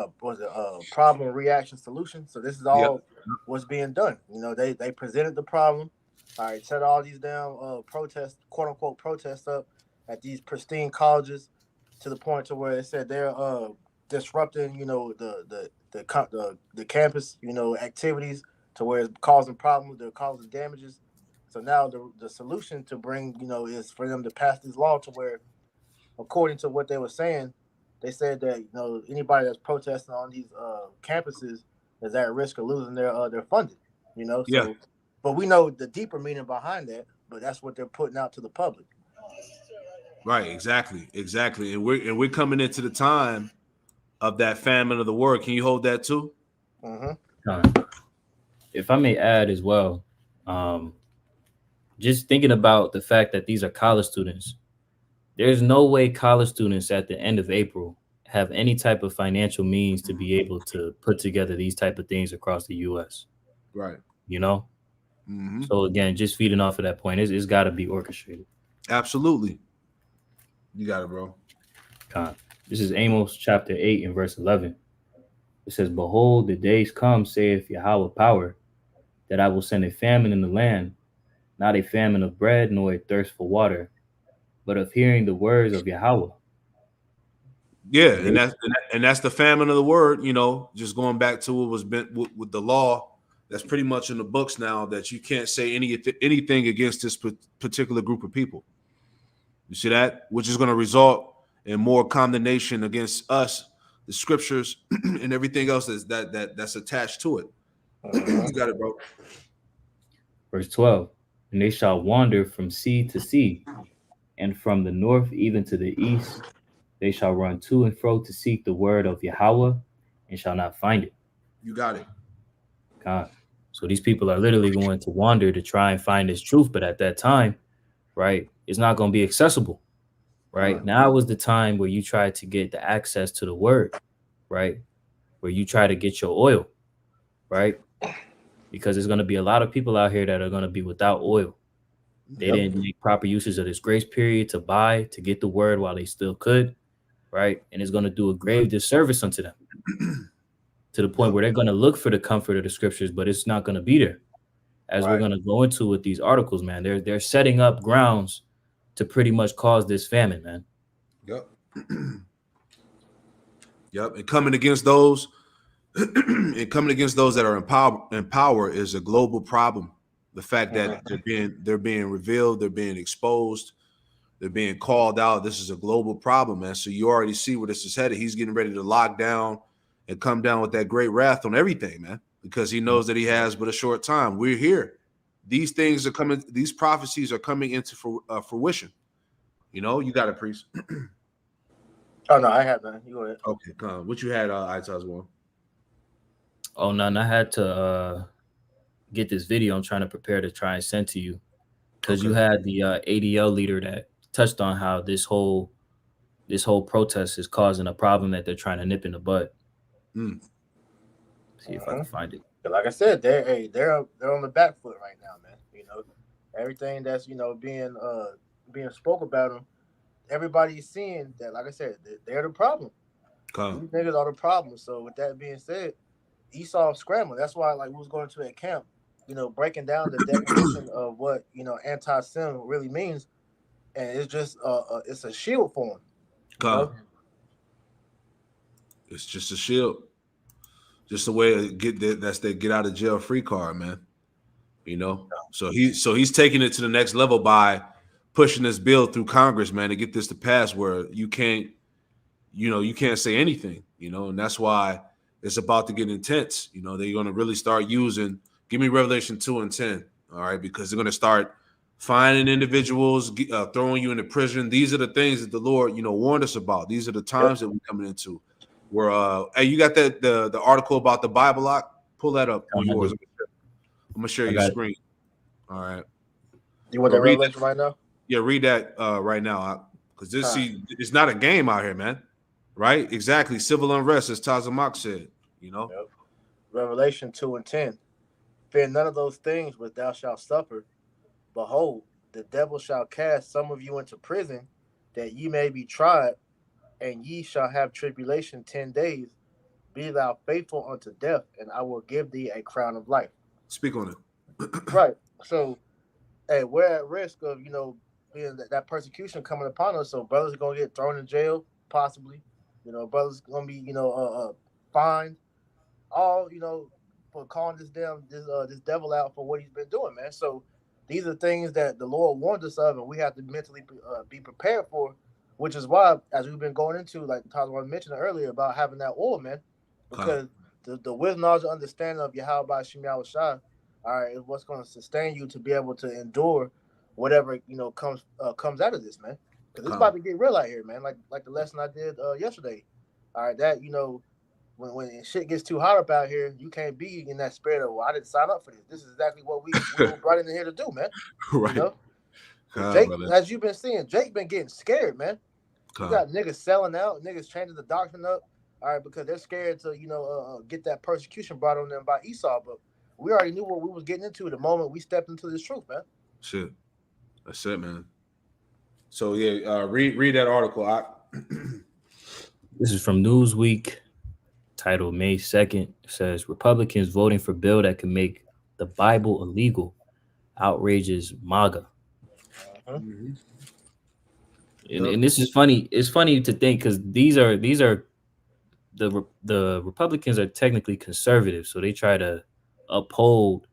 reaction, solution. So this is all what's being done. They presented the problem. All right, set all these down protests, quote unquote protests up at these pristine colleges to the point to where they said they're disrupting, the campus, activities to where it's causing problems, they're causing damages. So now the solution to bring, is for them to pass this law to where, according to what they were saying, they said that anybody that's protesting on these campuses is at risk of losing their funding. So, Yeah. but we know the deeper meaning behind that. But that's what they're putting out to the public. Right. Exactly. And we're coming into the time of that famine of the word. Can you hold that too? Mm-hmm. If I may add as well, just thinking about the fact that these are college students, there's no way college students at the end of April have any type of financial means to be able to put together these type of things across the U.S. Right. Mm-hmm. So again, just feeding off of that point, it's got to be orchestrated. Absolutely. You got it, bro. This is Amos chapter 8 and verse 11. It says, "Behold, the days come, saith Yahweh power, that I will send a famine in the land, not a famine of bread, nor a thirst for water, but of hearing the words of Yahweh." Yeah, and that's the famine of the word. Just going back to what was been with the law. That's pretty much in the books now, that you can't say anything against this particular group of people. You see that, which is going to result in more condemnation against us, the scriptures, and everything else that's attached to it. You got it, bro. Verse 12, "And they shall wander from sea to sea, and from the north even to the east. They shall run to and fro to seek the word of Yahweh, and shall not find it." You got it. God. So these people are literally going to wander to try and find this truth. But at that time, right, it's not going to be accessible. Right. Now is the time where you try to get the access to the word, right? Where you try to get your oil, right? Because there's going to be a lot of people out here that are going to be without oil. They didn't make proper uses of this grace period to get the word while they still could, right? And it's going to do a grave disservice unto them to the point where they're going to look for the comfort of the scriptures, but it's not going to be there. As we're going to go into with these articles, man, they're setting up grounds to pretty much cause this famine, man. Yep. And coming against those that are in power is a global problem. The fact that they're being revealed, they're being exposed, they're being called out. This is a global problem, man. So you already see where this is headed. He's getting ready to lock down and come down with that great wrath on everything, man, because he knows that he has but a short time. We're here. These things are coming. These prophecies are coming into fruition. You got it, priest. Oh no, I have none. You go ahead. Okay, what you had, Itaz one? Oh, none. I had to get this video I'm trying to prepare to try and send to you, because you had the ADL leader that touched on how this whole protest is causing a problem that they're trying to nip in the bud. See if I can find it. Like I said, they're on the back foot right now, man. Everything that's being spoke about them, everybody's seeing that. Like I said, they're the problem. These niggas are the problem. So with that being said, Esau scrambling. That's why, like, we was going to that camp, breaking down the definition of what anti-Sem really means, and it's just it's a shield for them. It's just a shield, just a way to get that's their get out of jail free card, man. So he's taking it to the next level by pushing this bill through Congress, man, to get this to pass, where you can't say anything, and that's why it's about to get intense. They're going to really start using. Give me Revelation 2 and 10, all right, because they're going to start finding individuals, throwing you into prison. These are the things that the Lord, warned us about. These are the times that we're coming into. Where, hey, you got the article about the Bible lock? Pull that up on yours. I'm gonna share your screen. All right. You want that Revelation right now? Yeah, read that right now, because it's not a game out here, man. Right? Exactly. Civil unrest, as Tazamak said. Revelation 2 and 10. Fear none of those things which thou shalt suffer. Behold, the devil shall cast some of you into prison, that ye may be tried, and ye shall have tribulation 10 days. Be thou faithful unto death, and I will give thee a crown of life. Speak on it. Right. So, hey, we're at risk of, being that persecution coming upon us. So brothers are going to get thrown in jail, possibly. Brothers gonna be, fined, all, for calling this devil out for what he's been doing, man. So these are things that the Lord warned us of, and we have to mentally be prepared for. Which is why, as we've been going into, like Tyler mentioned earlier, about having that oil, man, because the wisdom, knowledge, and understanding of Yahweh Shem Yahushua, all right, is what's going to sustain you to be able to endure whatever comes out of this, man. Because it's about to get real out here, man. Like the lesson I did yesterday. All right, that when shit gets too hot up out here, you can't be in that spirit of, well, I didn't sign up for this. This is exactly what we were brought in here to do, man. Right. Jake, as you've been seeing, Jake been getting scared, man. You got niggas selling out, niggas changing the doctrine up, all right, because they're scared to, get that persecution brought on them by Esau. But we already knew what we was getting into the moment we stepped into this truth, man. Shit. That's it, man. So, yeah, read that article. This is from Newsweek, titled May 2nd. It says, Republicans voting for bill that can make the Bible illegal outrages MAGA. Mm-hmm. And this is funny. It's funny to think because these are the Republicans are technically conservative, so they try to uphold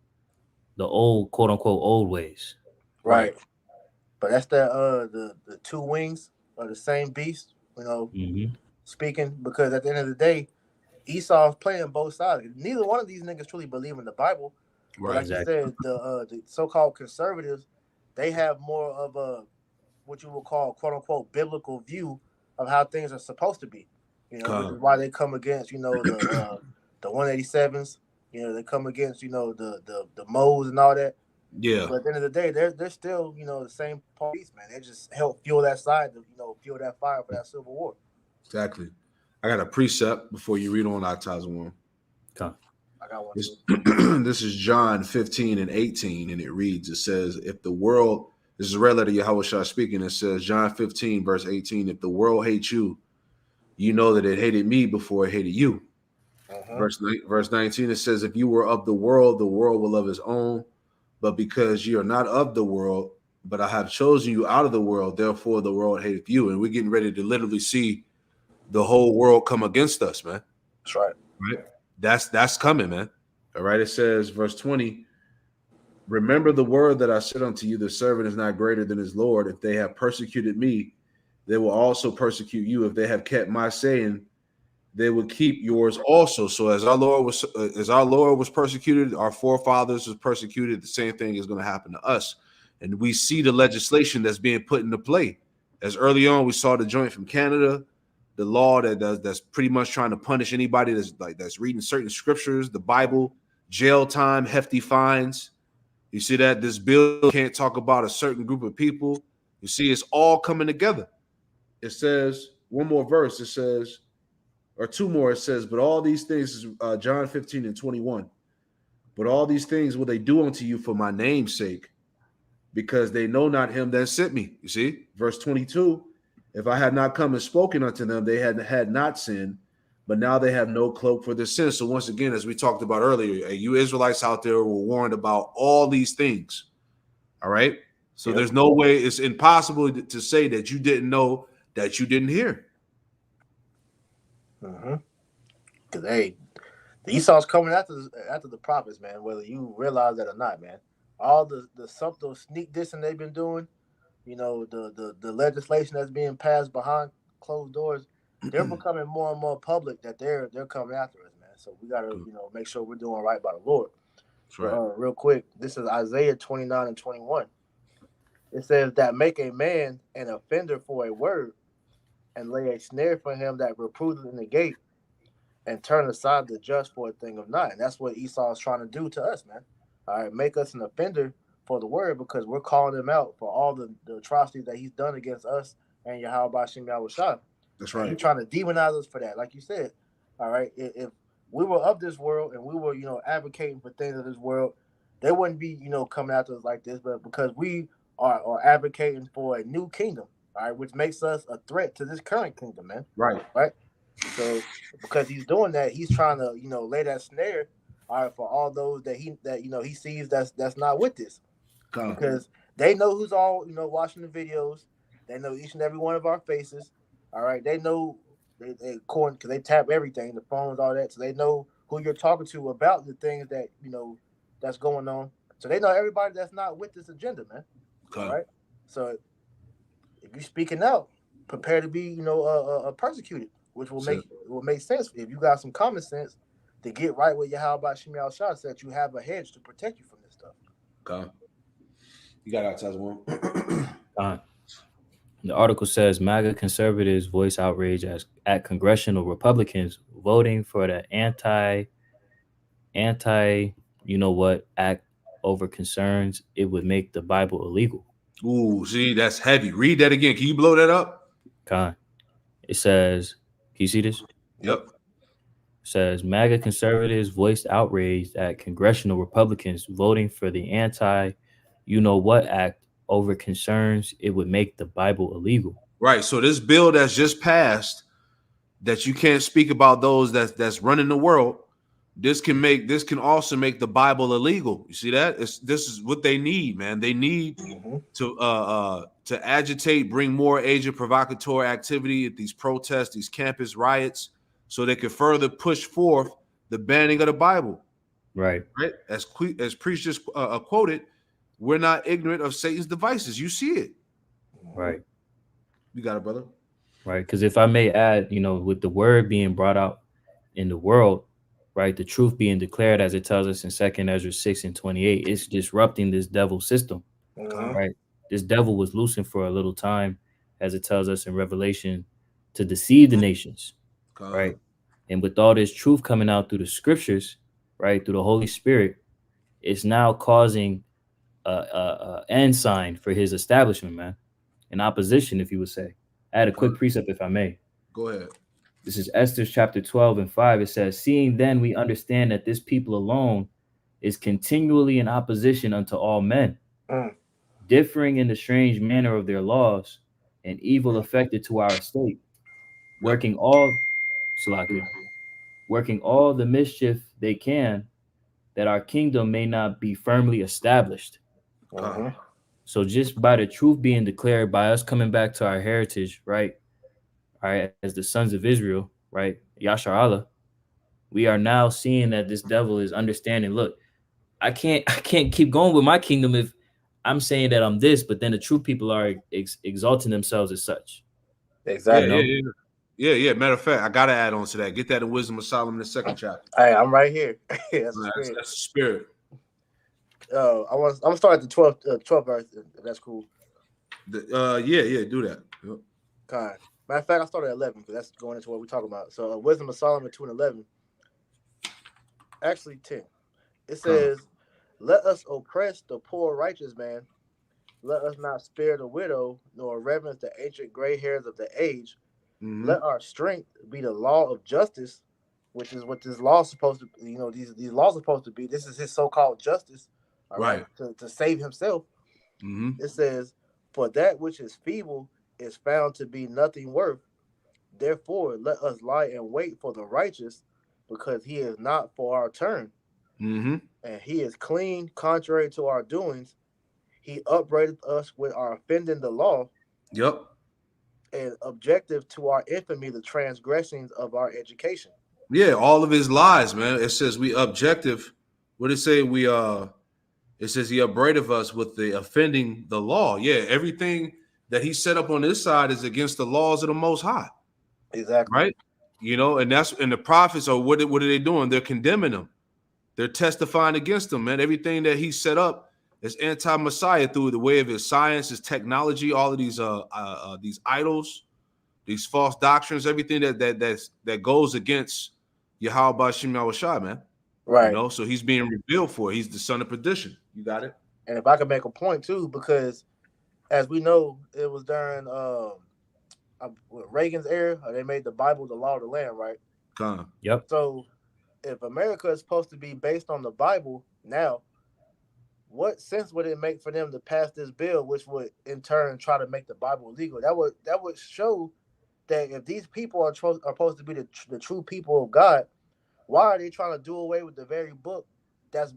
the old, quote unquote, old ways. Right. But that's the two wings of the same beast, speaking, because at the end of the day, Esau's playing both sides. Neither one of these niggas truly believe in the Bible. Right. Like exactly. You said, the so-called conservatives, they have more of a what you would call, quote unquote, biblical view of how things are supposed to be. Which is why they come against, the 187s. They come against, the Woes and all that. Yeah. But at the end of the day, they're still, the same police, man. They just help fuel that side to, fuel that fire for that civil war. Exactly. I got a precept before you read on AntiSemitism. Okay. I got one. This is John 15 and 18, and it says, if the world, this is a red letter Yahushua speaking, it says, John 15, verse 18, if the world hates you, you know that it hated me before it hated you. Verse 19, it says, if you were of the world will love his own, but because you are not of the world, but I have chosen you out of the world, therefore the world hateth you. And we're getting ready to literally see the whole world come against us, man. That's right. Right? That's coming, man. All right. It says, verse 20, remember the word that I said unto you, the servant is not greater than his Lord. If they have persecuted me, they will also persecute you. If they have kept my saying, they will keep yours also. So as our Lord was persecuted, our forefathers was persecuted, the same thing is going to happen to us. And we see the legislation that's being put into play. As early on, we saw the joint from Canada, the law that's pretty much trying to punish anybody that's reading certain scriptures, the Bible, jail time, hefty fines. You see that this bill can't talk about a certain group of people. You see, it's all coming together. It says, one more verse, it says, or two more, it says, but all these things is John 15 and 21. But all these things will they do unto you for my name's sake, because they know not him that sent me. You see, verse 22, if I had not come and spoken unto them, they had not sinned, but now they have no cloak for their sin. So once again, as we talked about earlier, you Israelites out there were warned about all these things. All right. So there's no way, it's impossible to say that you didn't know, that you didn't hear. Because the Esau's coming after the prophets, man, whether you realize that or not, man. All the subtle sneak dissing they've been doing, the legislation that's being passed behind closed doors, they're becoming more and more public that they're coming after us, man. So we gotta, make sure we're doing right by the Lord. That's right. Real quick, this is Isaiah 29 and 21. It says that make a man an offender for a word, and lay a snare for him that reproveth in the gate, and turn aside the just for a thing of naught. And that's what Esau is trying to do to us, man. All right, make us an offender for the word, because we're calling him out for all the atrocities that he's done against us and Yahweh Shem Yahushua. That's right. He's trying to demonize us for that, like you said. All right, if we were of this world and we were, advocating for things of this world, they wouldn't be, coming after us like this. But because we are advocating for a new kingdom, all right, which makes us a threat to this current kingdom, man. Right. So because he's doing that, he's trying to, lay that snare, all right, for all those that he sees that's not with this. Because they know who's all, watching the videos. They know each and every one of our faces. All right. They know They according because they tap everything, the phones, all that, so they know who you're talking to about the things that that's going on. So they know everybody that's not with this agenda, man. Okay. All right. So if you're speaking out, prepare to be persecuted, which will make sense if you got some common sense to get right with Yahweh Shemiel Shah, so that you have a hedge to protect you from this stuff. Okay. You got outside one. The article says MAGA conservatives voice outrage at congressional Republicans voting for the anti act over concerns it would make the Bible illegal. Ooh, see, that's heavy. Read that again. Can you blow that up? It says, can you see this? Yep. It says MAGA conservatives voiced outrage at congressional Republicans voting for the act over concerns it would make the Bible illegal. Right. So this bill that's just passed, that you can't speak about those that's running the world, this can also make the Bible illegal. You see that? This is what they need, man. They need to agitate, bring more agent provocatory activity at these protests, these campus riots, so they can further push forth the banning of the Bible. Right. As Priest just quoted, we're not ignorant of Satan's devices. You see it. Right. You got it, brother. Right. Because if I may add, with the word being brought out in the world, right, the truth being declared, as it tells us in 2 Ezra 6:28, it's disrupting this devil system. Right. This devil was loosened for a little time, as it tells us in Revelation, to deceive the nations. Right. And with all this truth coming out through the scriptures, right, through the Holy Spirit, it's now causing a end sign for his establishment, man. In opposition, if you would say. Add a quick precept, if I may. Go ahead. This is Esther chapter 12:5. It says, seeing then we understand that this people alone is continually in opposition unto all men, differing in the strange manner of their laws, and evil affected to our estate, working all the mischief they can, that our kingdom may not be firmly established. So just by the truth being declared, by us coming back to our heritage, right? All right, as the sons of Israel, right? Yashar Allah, we are now seeing that this devil is understanding. Look, I can't keep going with my kingdom if I'm saying that I'm this, but then the true people are exalting themselves as such. Exactly. Yeah. Matter of fact, I gotta add on to that. Get that in Wisdom of Solomon, the 2nd chapter. Hey, I'm right here. That's the spirit. I'm gonna start at the 12th verse. If that's cool. Do that. Yep. Kind. Matter of fact, I started at 11 because that's going into what we're talking about. So, Wisdom of Solomon 2:11. Actually, 10. It says, "Let us oppress the poor righteous man. Let us not spare the widow, nor reverence the ancient gray hairs of the age. Let our strength be the law of justice," which is what this law is supposed to. These laws are supposed to be. This is his so-called justice. All right. To save himself. It says, "For that which is feeble is found to be nothing worth. Therefore, let us lie in wait for the righteous, because he is not for our turn. And he is clean, contrary to our doings. He upbraideth us with our offending the law. Yep. And objective to our infamy, the transgressions of our education." Yeah, all of his lies, man. It says we objective. What did it say? It says he upbraideth us with the offending the law. Yeah, everything that he set up on this side is against the laws of the Most High. Exactly. Right? And the prophets are what are they doing? They're condemning them. They're testifying against them, man. Everything that he set up is anti-Messiah through the way of his science, his technology, all of these idols, these false doctrines, everything that goes against Yahweh Shemiel Shah, man. Right. So he's being revealed for. He's the son of perdition. You got it. And if I could make a point too, because as we know, it was during Reagan's era, they made the Bible the law of the land, right? Yep. So if America is supposed to be based on the Bible now, what sense would it make for them to pass this bill, which would in turn try to make the Bible illegal? That would show that if these people are supposed to be the true people of God, why are they trying to do away with the very book that's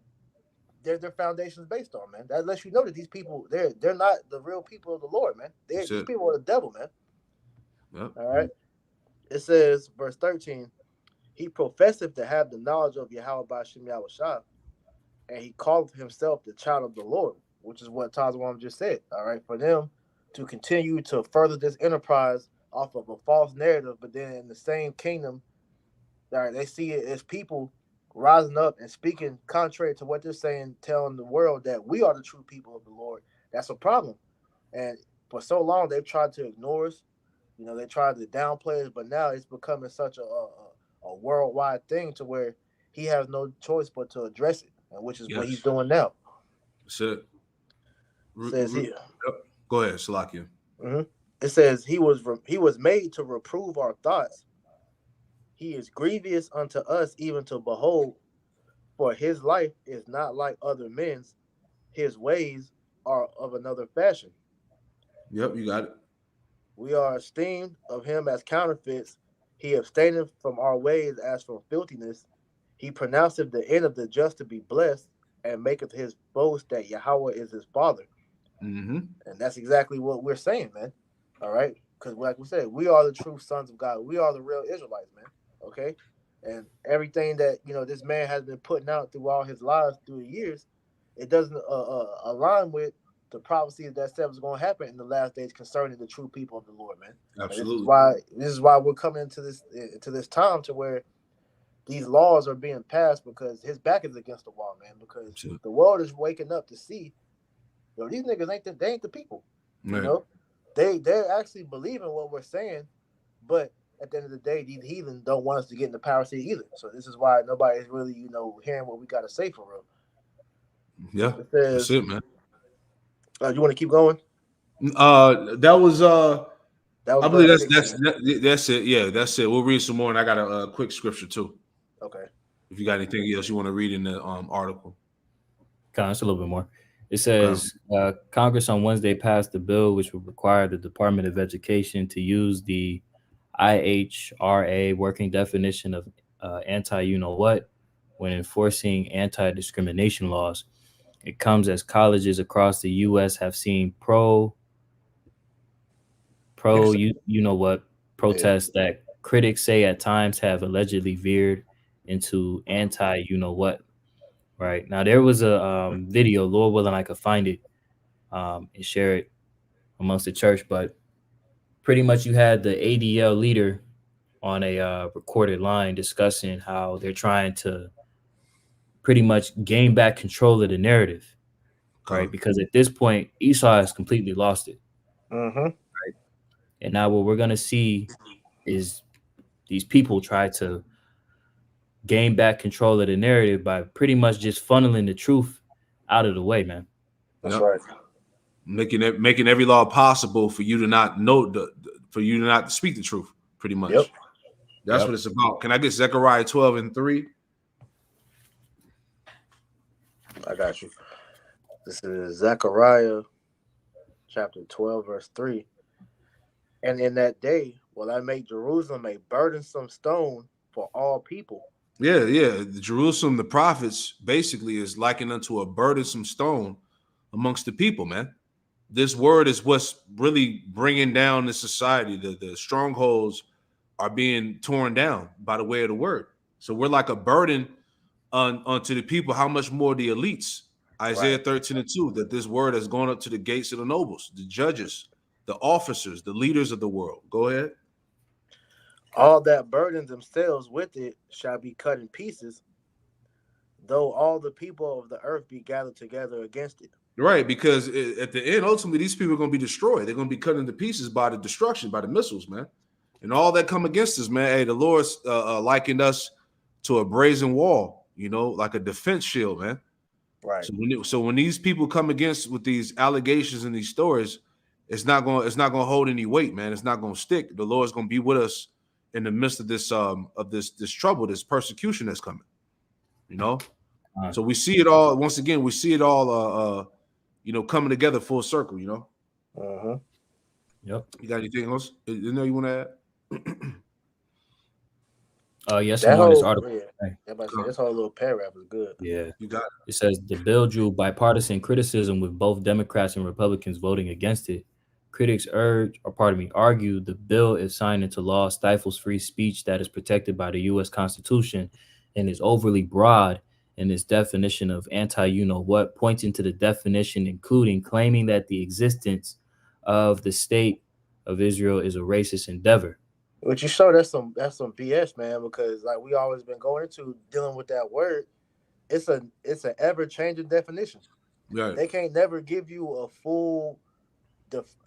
their foundation is based on, man? That lets you know that these people, they're not the real people of the Lord, man. These people are the devil, man. Yep. All right. It says, verse 13, he professeth to have the knowledge of Yahweh Ba'Shem Yahushua, and he calleth himself the child of the Lord, which is what Tazawam just said. All right, for them to continue to further this enterprise off of a false narrative, but then in the same kingdom, all right, they see it as people rising up and speaking contrary to what they're saying, telling the world that we are the true people of the Lord. That's a problem. And for so long, they've tried to ignore us. You know, they tried to downplay us, but now it's becoming such a worldwide thing to where he has no choice but to address it, and which is what he's doing now. That's it. Says he. Go ahead, Salakia. Mm-hmm. It says he was made to reprove our thoughts. He is grievous unto us, even to behold. For his life is not like other men's. His ways are of another fashion. Yep, you got it. We are esteemed of him as counterfeits. He abstaineth from our ways as from filthiness. He pronounceth the end of the just to be blessed, and maketh his boast that Yahweh is his father. Mm-hmm. And that's exactly what we're saying, man. All right? Because like we said, we are the true sons of God. We are the real Israelites, man. Okay? And everything that, you know, this man has been putting out through all his lives through the years, it doesn't align with the prophecy that said was going to happen in the last days concerning the true people of the Lord, man. Absolutely. This is why we're coming into this time to where these laws are being passed, because his back is against the wall, man. Because the world is waking up to see, you know, these niggas ain't the people. Right. You know, they're actually believing what we're saying, but at the end of the day, these heathens don't want us to get in the power seat either. So this is why nobody's really, you know, hearing what we got to say for real. Yeah, that's it, man. You want to keep going? That was I believe that's it. Yeah, that's it. We'll read some more, and I got a quick scripture too. Okay. If you got anything else you want to read in the article. It's a little bit more. It says Congress on Wednesday passed a bill which would require the Department of Education to use the IHRA working definition of anti-you-know-what when enforcing anti-discrimination laws. It comes as colleges across the U.S. have seen you-know-what protests that critics say at times have allegedly veered into anti-you-know-what. Right. Now, there was a video, Lord willing, I could find it and share it amongst the church, but pretty much you had the ADL leader on a recorded line discussing how they're trying to pretty much gain back control of the narrative, right? Because at this point, Esau has completely lost it. Mm-hmm. Right. And now what we're going to see is these people try to gain back control of the narrative by pretty much just funneling the truth out of the way, man. That's right. Making every law possible for you to not know for you to not speak the truth, pretty much. Yep. That's what it's about. Can I get Zechariah 12:3? I got you. This is Zechariah chapter 12, verse 3. And in that day will I make Jerusalem a burdensome stone for all people. Yeah. Jerusalem, the prophets, basically is likened unto a burdensome stone amongst the people, man. This word is what's really bringing down the society. The strongholds are being torn down by the way of the word. So we're like a burden onto the people. How much more the elites? Isaiah 13:2, that this word has gone up to the gates of the nobles, the judges, the officers, the leaders of the world. Go ahead. All that burden themselves with it shall be cut in pieces, though all the people of the earth be gathered together against it. Right, because at the end, ultimately, these people are going to be destroyed. They're going to be cut into pieces by the destruction, by the missiles, man. And all that come against us, man. Hey, the Lord's likened us to a brazen wall, you know, like a defense shield, man. Right. So when these people come against with these allegations and these stories, it's not going to hold any weight, man. It's not going to stick. The Lord's going to be with us in the midst of this trouble, this persecution that's coming. You know, so we see it all once again. We see it all, you know, coming together full circle. You know. Uh-huh. Yep. You got anything else? You know, you want to add? Yes, I'm on this article. This whole little paragraph is good. Yeah, you got it. It says the bill drew bipartisan criticism, with both Democrats and Republicans voting against it. critics argue the bill, if signed into law, stifles free speech that is protected by the U.S. Constitution and is overly broad in its definition of anti-you-know-what, pointing to the definition, including claiming that the existence of the state of Israel is a racist endeavor. Which you show that's some BS, man, because like we always been going into dealing with that word, it's an ever-changing definition. Right. They can't never give you a full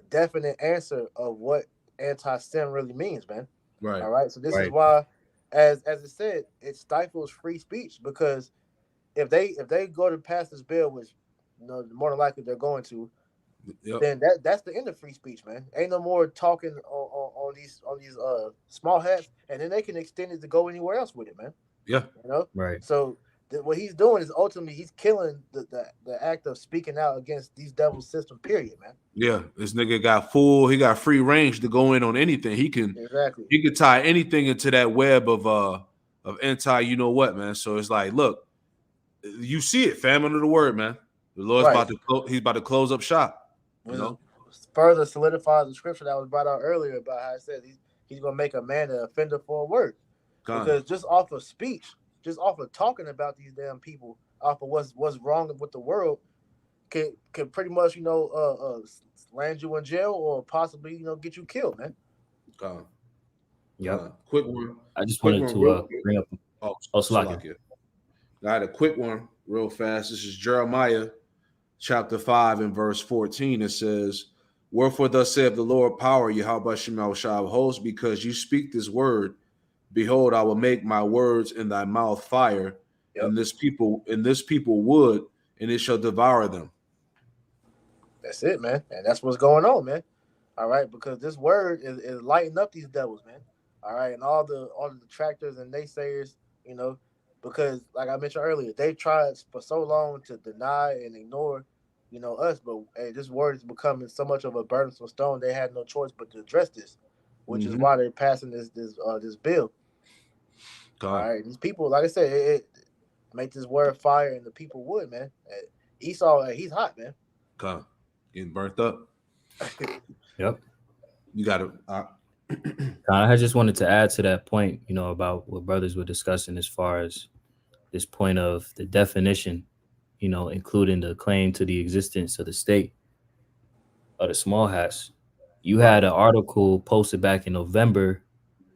definite answer of what anti-Sem really means, man. Right. All right. So this is why, as it said, it stifles free speech, because if they go to pass this bill, which more than likely they're going to, then that's the end of free speech, man. Ain't no more talking on these small hats, and then they can extend it to go anywhere else with it, man. Yeah. Right. So what he's doing is ultimately he's killing the act of speaking out against these devil system, period, man. Yeah, this nigga got he got free range to go in on anything. He can tie anything into that web of anti, you know what, man. So it's like, look, you see it, fam, under the word, man. The Lord's he's about to close up shop. You know, further solidifies the scripture that was brought out earlier about how it says he's gonna make a man an offender for a word. Because just off of speech, just off of talking about these damn people, off of what's wrong with the world, can pretty much land you in jail or possibly get you killed, man. Quick one. I just wanted to bring up. Salakia. Got a quick one, real fast. This is Jeremiah, chapter 5 and verse 14. It says, "Wherefore thus saith the Lord power, Yahweh Shema Shah of hosts, because you speak this word, behold, I will make my words in thy mouth fire, and this people wood, and it shall devour them." That's it, man. And that's what's going on, man. All right, because this word is lighting up these devils, man. All right, and all the detractors and naysayers, because like I mentioned earlier, they tried for so long to deny and ignore, us, but this word is becoming so much of a burdensome stone. They had no choice but to address this, which is why they're passing this bill. All right, these people, like I said, it make this word fire, and the people would, man. Esau, he's hot, man. Getting burnt up. Yep. You got to. I just wanted to add to that point, about what brothers were discussing as far as this point of the definition, including the claim to the existence of the state of the small hats. You had an article posted back in November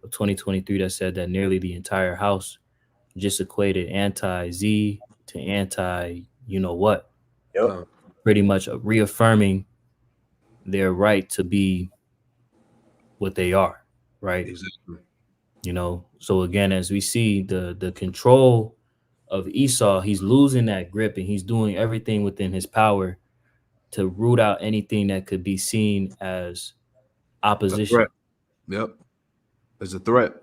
of 2023 that said that nearly the entire House just equated anti-Z to anti-you-know-what. Yep. Pretty much reaffirming their right to be what they are, right? Exactly. So again, as we see the control of Esau, he's losing that grip, and he's doing everything within his power to root out anything that could be seen as opposition. Yep. As a threat.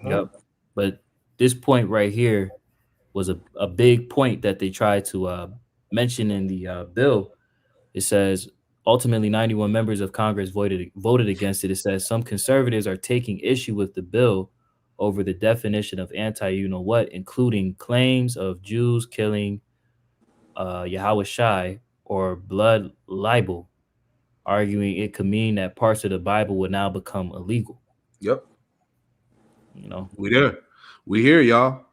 Yep. But this point right here was a big point that they tried to mention in the bill. It says, ultimately, 91 members of Congress voted against it. It says some conservatives are taking issue with the bill over the definition of anti-you-know-what, including claims of Jews killing Yahweh Shai or blood libel, arguing it could mean that parts of the Bible would now become illegal. Yep. We here, y'all.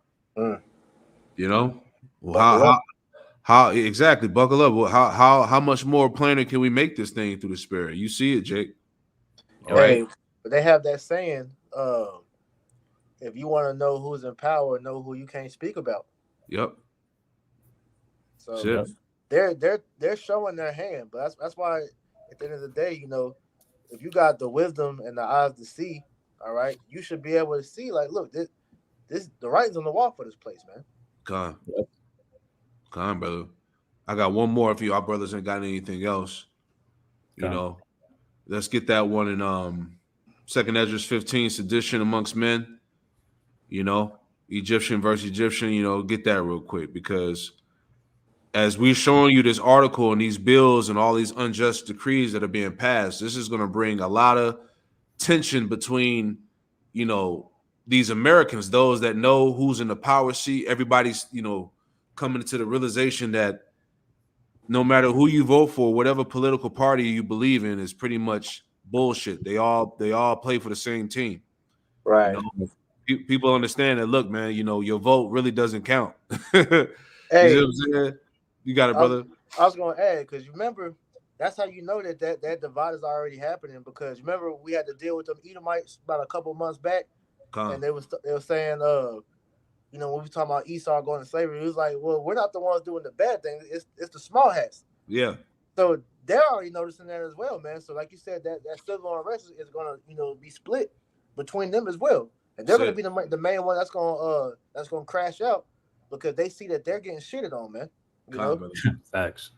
How exactly? Buckle up. How much more plainer can we make this thing through the spirit? You see it, Jake. All right. But they have that saying, if you want to know who's in power, know who you can't speak about. Yep. So they're showing their hand, but that's why at the end of the day, if you got the wisdom and the eyes to see, all right, you should be able to see, like, look, this the writing's on the wall for this place, man. Come on, brother. I got one more if you our brothers ain't got anything else. Let's get that one in 2nd Ezra 15, sedition amongst men. Egyptian versus Egyptian, get that real quick, because as we're showing you this article and these bills and all these unjust decrees that are being passed, this is going to bring a lot of tension between, these Americans, those that know who's in the power seat. Everybody's, coming to the realization that no matter who you vote for, whatever political party you believe in is pretty much bullshit. They all play for the same team. Right. You know, people understand that. Look, man, you know your vote really doesn't count. Hey, you know what I'm saying? You got it, brother. I was going to add, because you remember, that's how you know that divide is already happening. Because remember, we had to deal with them Edomites about a couple months back, and they were saying, you know, when we talking about Esau going to slavery, it was like, well, we're not the ones doing the bad thing. It's the small hats. Yeah. So they're already noticing that as well, man. So like you said, that civil unrest is going to, you know, be split between them as well, and they're going to be the main one that's going to crash out, because they see that they're getting shitted on, man. You know? Facts.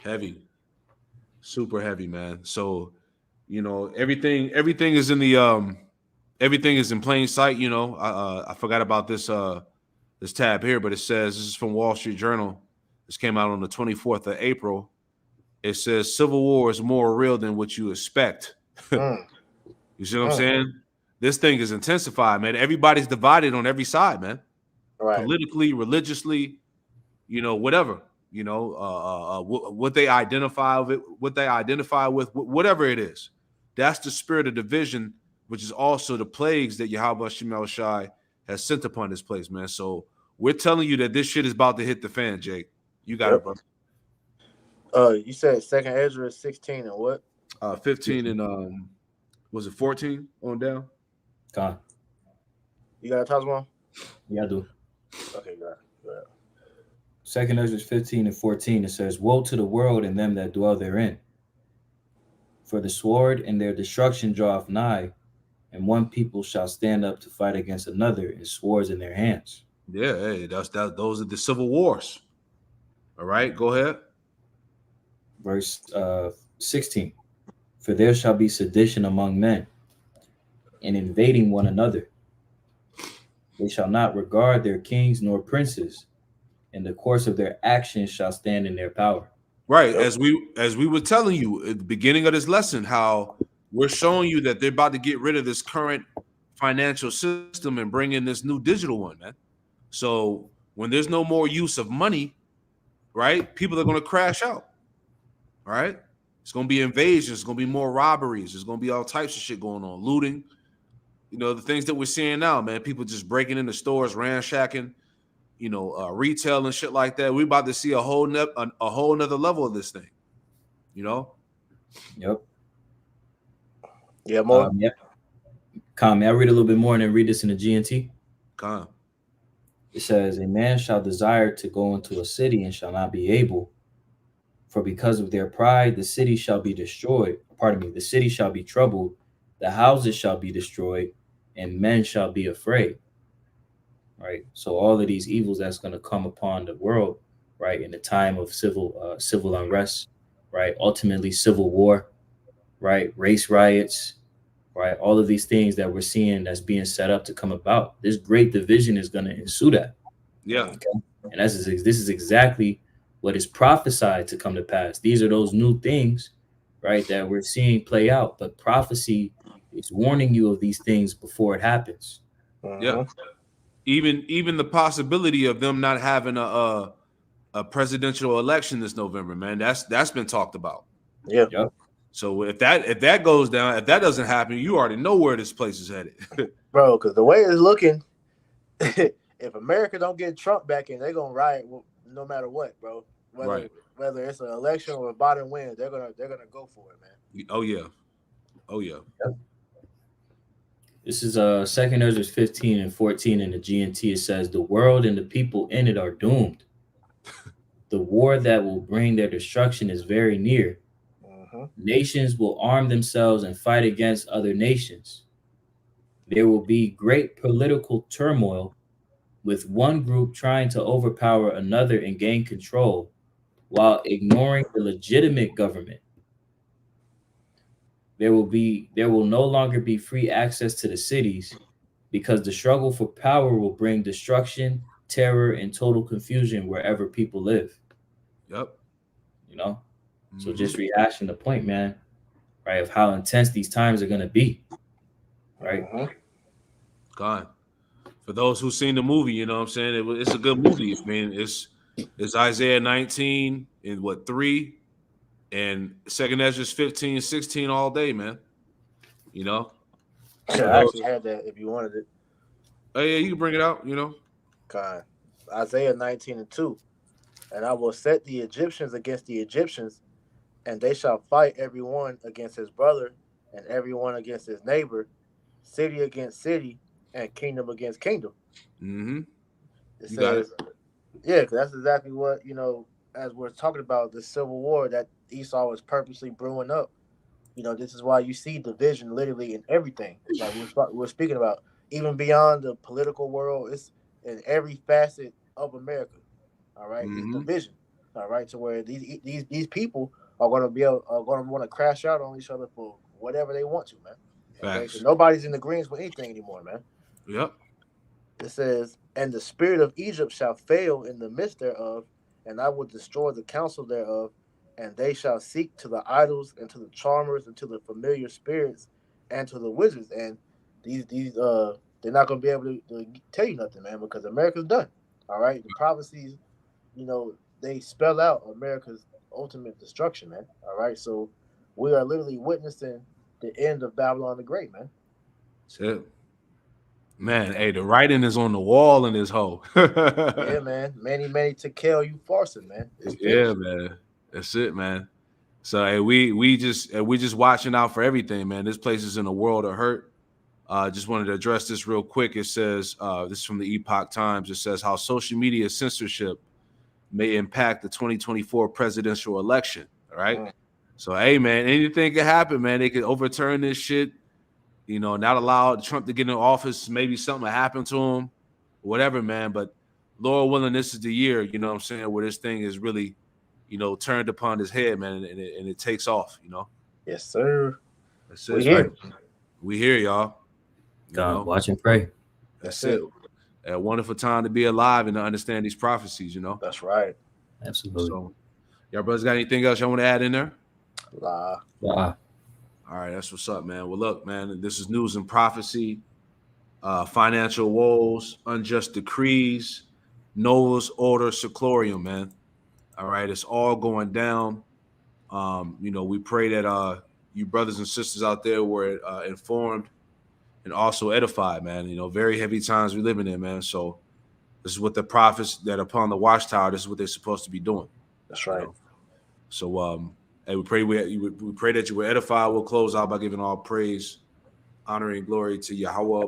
Heavy, super heavy, man. So, you know, everything is in the everything is in plain sight. You know, I forgot about this this tab here, but it says, this is from Wall Street Journal. This came out on the 24th of April. It says civil war is more real than what you expect. You see what I'm saying? This thing is intensified, man. Everybody's divided on every side, man. Right. Politically, religiously, you know, whatever. You know, what they identify with, whatever it is. That's the spirit of division, which is also the plagues that Yahweh Shemel Shai has sent upon this place, man. So we're telling you that this shit is about to hit the fan, Jake. You got it, bro. You said 2nd Ezra is 16 and what? 15 and was it 14 on down? God. You got a Tasman? Yeah, I do. Okay, got it. 2nd Ezra 15 and 14, it says, woe to the world and them that dwell therein. For the sword and their destruction draweth nigh, and one people shall stand up to fight against another, and swords in their hands. Yeah, hey, those are the civil wars. All right, go ahead. Verse 16, for there shall be sedition among men, and invading one another. They shall not regard their kings nor princes, and the course of their actions shall stand in their power. Right, as we were telling you at the beginning of this lesson, how we're showing you that they're about to get rid of this current financial system and bring in this new digital one, man. So when there's no more use of money, right, people are going to crash out. All right, it's going to be invasions, it's going to be more robberies, there's going to be all types of shit going on, looting. You know, the things that we're seeing now, man, people just breaking into stores, ransacking, you know, retail and shit like that. We're about to see a whole nother level of this thing, you know? Yep. Yeah, more. Yeah. Come, may I read a little bit more and then read this in the GNT? Come. It says, a man shall desire to go into a city and shall not be able, for because of their pride, the city shall be destroyed. Pardon me, the city shall be troubled, the houses shall be destroyed, and men shall be afraid. Right. So all of these evils that's going to come upon the world, right, in the time of civil unrest, right, ultimately civil war, right, race riots, right, all of these things that we're seeing that's being set up to come about. This great division is going to ensue that. Yeah. Okay? And this is exactly what is prophesied to come to pass. These are those new things, right, that we're seeing play out. But prophecy is warning you of these things before it happens. Yeah. Even the possibility of them not having a presidential election this November, man, that's been talked about. Yeah. Yep. So if that goes down, if that doesn't happen, you already know where this place is headed. Bro, because the way it's looking, if America don't get Trump back in, they're gonna riot no matter what, bro. Whether it's an election or a Biden wins, they're gonna go for it, man. Oh yeah. Yep. This is 2nd Ezra 15 and 14 in the GNT. It says, the world and the people in it are doomed. The war that will bring their destruction is very near. Nations will arm themselves and fight against other nations. There will be great political turmoil, with one group trying to overpower another and gain control while ignoring the legitimate government. There will no longer be free access to the cities, because the struggle for power will bring destruction, terror, and total confusion wherever people live. Yep. You know? So just rehashing the point, man, right, of how intense these times are going to be, right? God. For those who've seen the movie, you know what I'm saying? It's a good movie. I mean, It's Isaiah 19 and what 3 and 2nd Ezra 15, 16 all day, man. You know. Yeah, I actually had that if you wanted it. Oh yeah, you can bring it out. You know. God. Isaiah 19:2. And I will set the Egyptians against the Egyptians, and they shall fight every one against his brother, and every one against his neighbor, city against city, and kingdom against kingdom. Mm-hmm. It You got says, yeah, because that's exactly what, as we're talking about the civil war that Esau was purposely brewing up. This is why you see division literally in everything. Like we're speaking about, even beyond the political world, it's in every facet of America. All right, it's Mm-hmm. division. All right, to where these people are going to want to crash out on each other for whatever they want to, man. Okay, Facts. so nobody's in agreement with anything anymore, man. Yep. It says, and the spirit of Egypt shall fail in the midst thereof, and I will destroy the counsel thereof, and they shall seek to the idols and to the charmers and to the familiar spirits and to the wizards. And these they're not going to be able to tell you nothing, man, because America's done. All right, the prophecies, they spell out America's ultimate destruction, man. All right, so we are literally witnessing the end of Babylon the Great, man. That's it. Man, hey, the writing is on the wall in this hole. Yeah, man. Many to kill you forcing, man. Yeah, man. That's it, man. So hey, we just watching out for everything, man. This place is in a world of hurt. Just wanted to address this real quick. It says, this is from the Epoch Times. It says how social media censorship may impact the 2024 presidential election. All right. So hey, man, anything could happen, man. They could overturn this shit. Not allow Trump to get in office. Maybe something will happen to him, whatever, man. But Lord willing, this is the year, you know what I'm saying, where this thing is really, turned upon his head, man, and it takes off, Yes, sir. That's it. We here. We here, y'all. God, watch and pray. That's it. A wonderful time to be alive and to understand these prophecies, That's right. Absolutely. So, y'all brothers got anything else y'all want to add in there? La. All right, that's what's up, man. Well, look, man, this is news and prophecy, financial woes, unjust decrees, Novus, Ordo, Seclorum, man. All right, it's all going down. We pray that you brothers and sisters out there were informed and also edified, man. Very heavy times we living in, man. So this is what the prophets that are upon the watchtower, this is what they're supposed to be doing. That's right. So hey, we pray that you were edified. We'll close out by giving all praise, honor, and glory to Yahweh.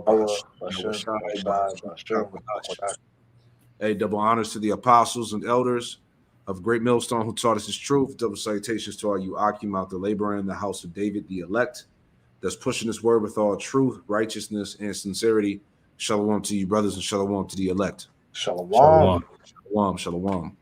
Hey, double honors to the apostles and elders of Great Millstone who taught us his truth. Double salutations to all you Akim out the laborer in the house of David, the elect, that's pushing this word with all truth, righteousness, and sincerity. Shalom to you, brothers, and shalom to the elect. Shalom. Shalom. Shalom.